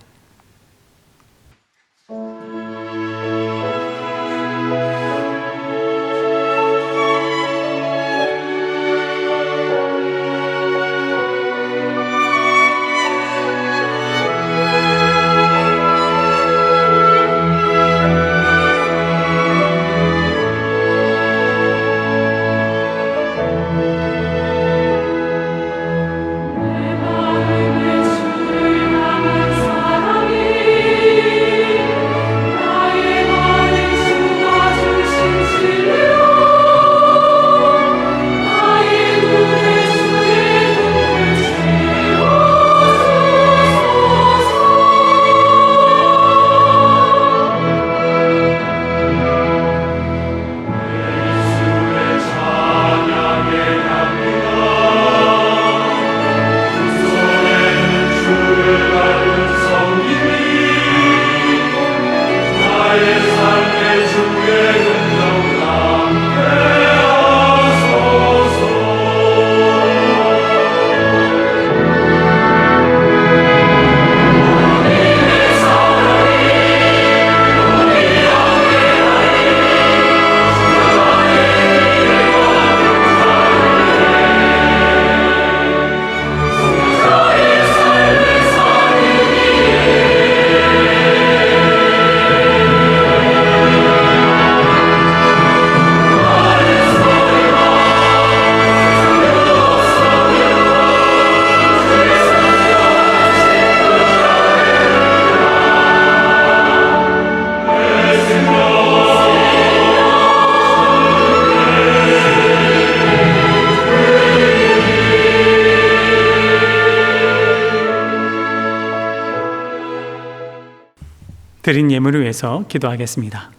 드린 예물을 위해서 기도하겠습니다.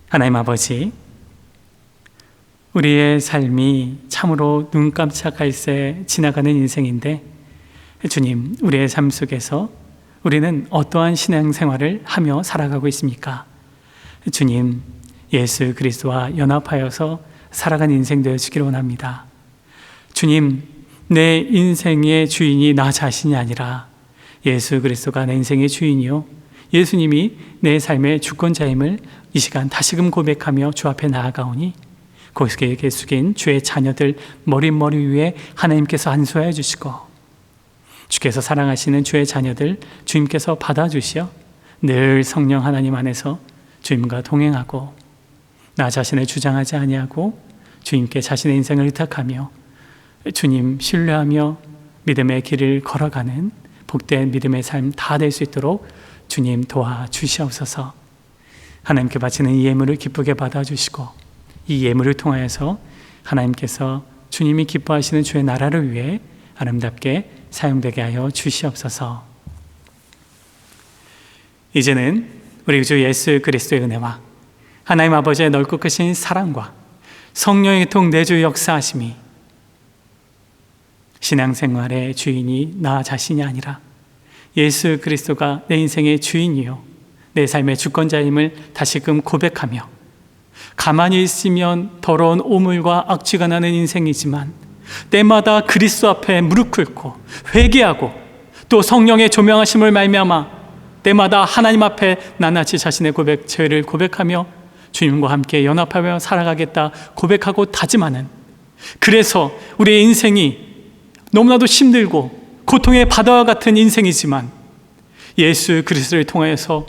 하나님 아버지, 우리의 삶이 참으로 눈 깜짝할 새 지나가는 인생인데 주님, 우리의 삶 속에서 우리는 어떠한 신앙생활을 하며 살아가고 있습니까? 주님, 예수 그리스도와 연합하여서 살아가는 인생 되어주기를 원합니다. 주님, 내 인생의 주인이 나 자신이 아니라 예수 그리스도가 내 인생의 주인이요 예수님이 내 삶의 주권자임을 이 시간 다시금 고백하며 주 앞에 나아가오니 고개 숙인 주의 자녀들 머리 위에 하나님께서 안수하여 주시고 주께서 사랑하시는 주의 자녀들 주님께서 받아주시어 늘 성령 하나님 안에서 주님과 동행하고 나 자신을 주장하지 아니하고 주님께 자신의 인생을 의탁하며 주님 신뢰하며 믿음의 길을 걸어가는 복된 믿음의 삶 다 될 수 있도록 주님 도와주시옵소서. 하나님께 바치는 이 예물을 기쁘게 받아주시고 이 예물을 통하여서 하나님께서 주님이 기뻐하시는 주의 나라를 위해 아름답게 사용되게 하여 주시옵소서. 이제는 우리 주 예수 그리스도의 은혜와 하나님 아버지의 넓고 크신 사랑과 성령의 통 내주 역사하심이 신앙생활의 주인이 나 자신이 아니라 예수 그리스도가 내 인생의 주인이요 내 삶의 주권자임을 다시금 고백하며 가만히 있으면 더러운 오물과 악취가 나는 인생이지만 때마다 그리스도 앞에 무릎 꿇고 회개하고 또 성령의 조명하심을 말미암아 때마다 하나님 앞에 낱낱이 자신의 죄를 고백하며 주님과 함께 연합하며 살아가겠다 고백하고 다짐하는, 그래서 우리의 인생이 너무나도 힘들고 고통의 바다와 같은 인생이지만 예수 그리스도를 통하여서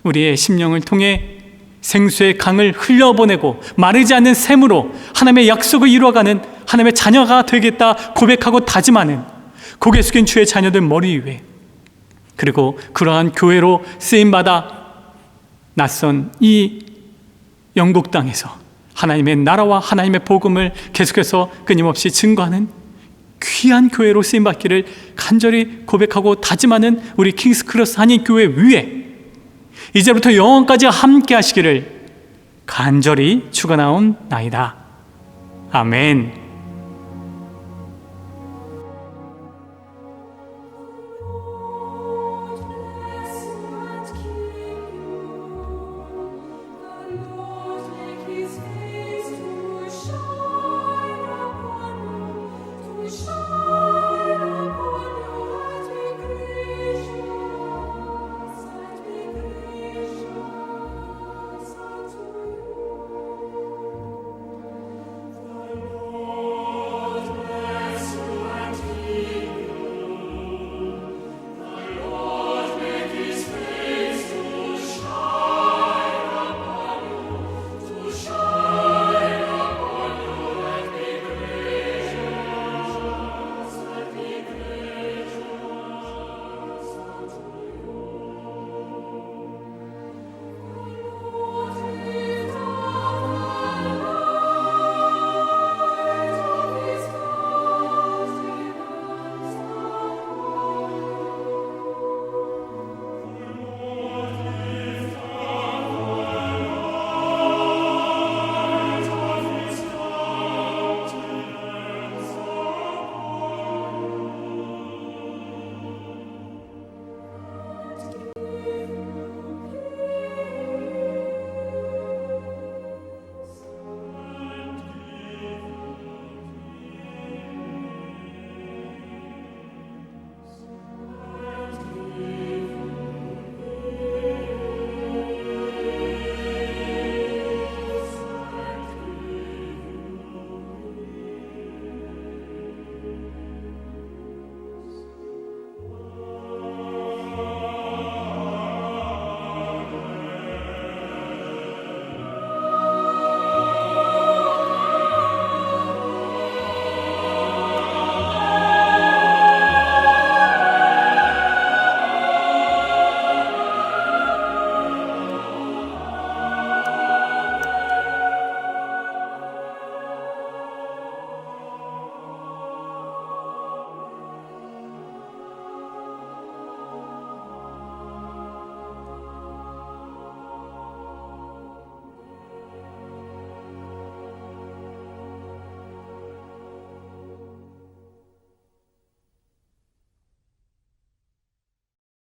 우리의 심령을 통해 생수의 강을 흘려보내고 마르지 않는 샘으로 하나님의 약속을 이루어가는 하나님의 자녀가 되겠다 고백하고 다짐하는 고개 숙인 주의 자녀들 머리 위에, 그리고 그러한 교회로 쓰임받아 낯선 이 영국 땅에서 하나님의 나라와 하나님의 복음을 계속해서 끊임없이 증거하는 귀한 교회로 쓰임받기를 간절히 고백하고 다짐하는 우리 킹스크로스 한인교회 위에 이제부터 영원까지 함께 하시기를 간절히 축원하옵나이다. 아멘.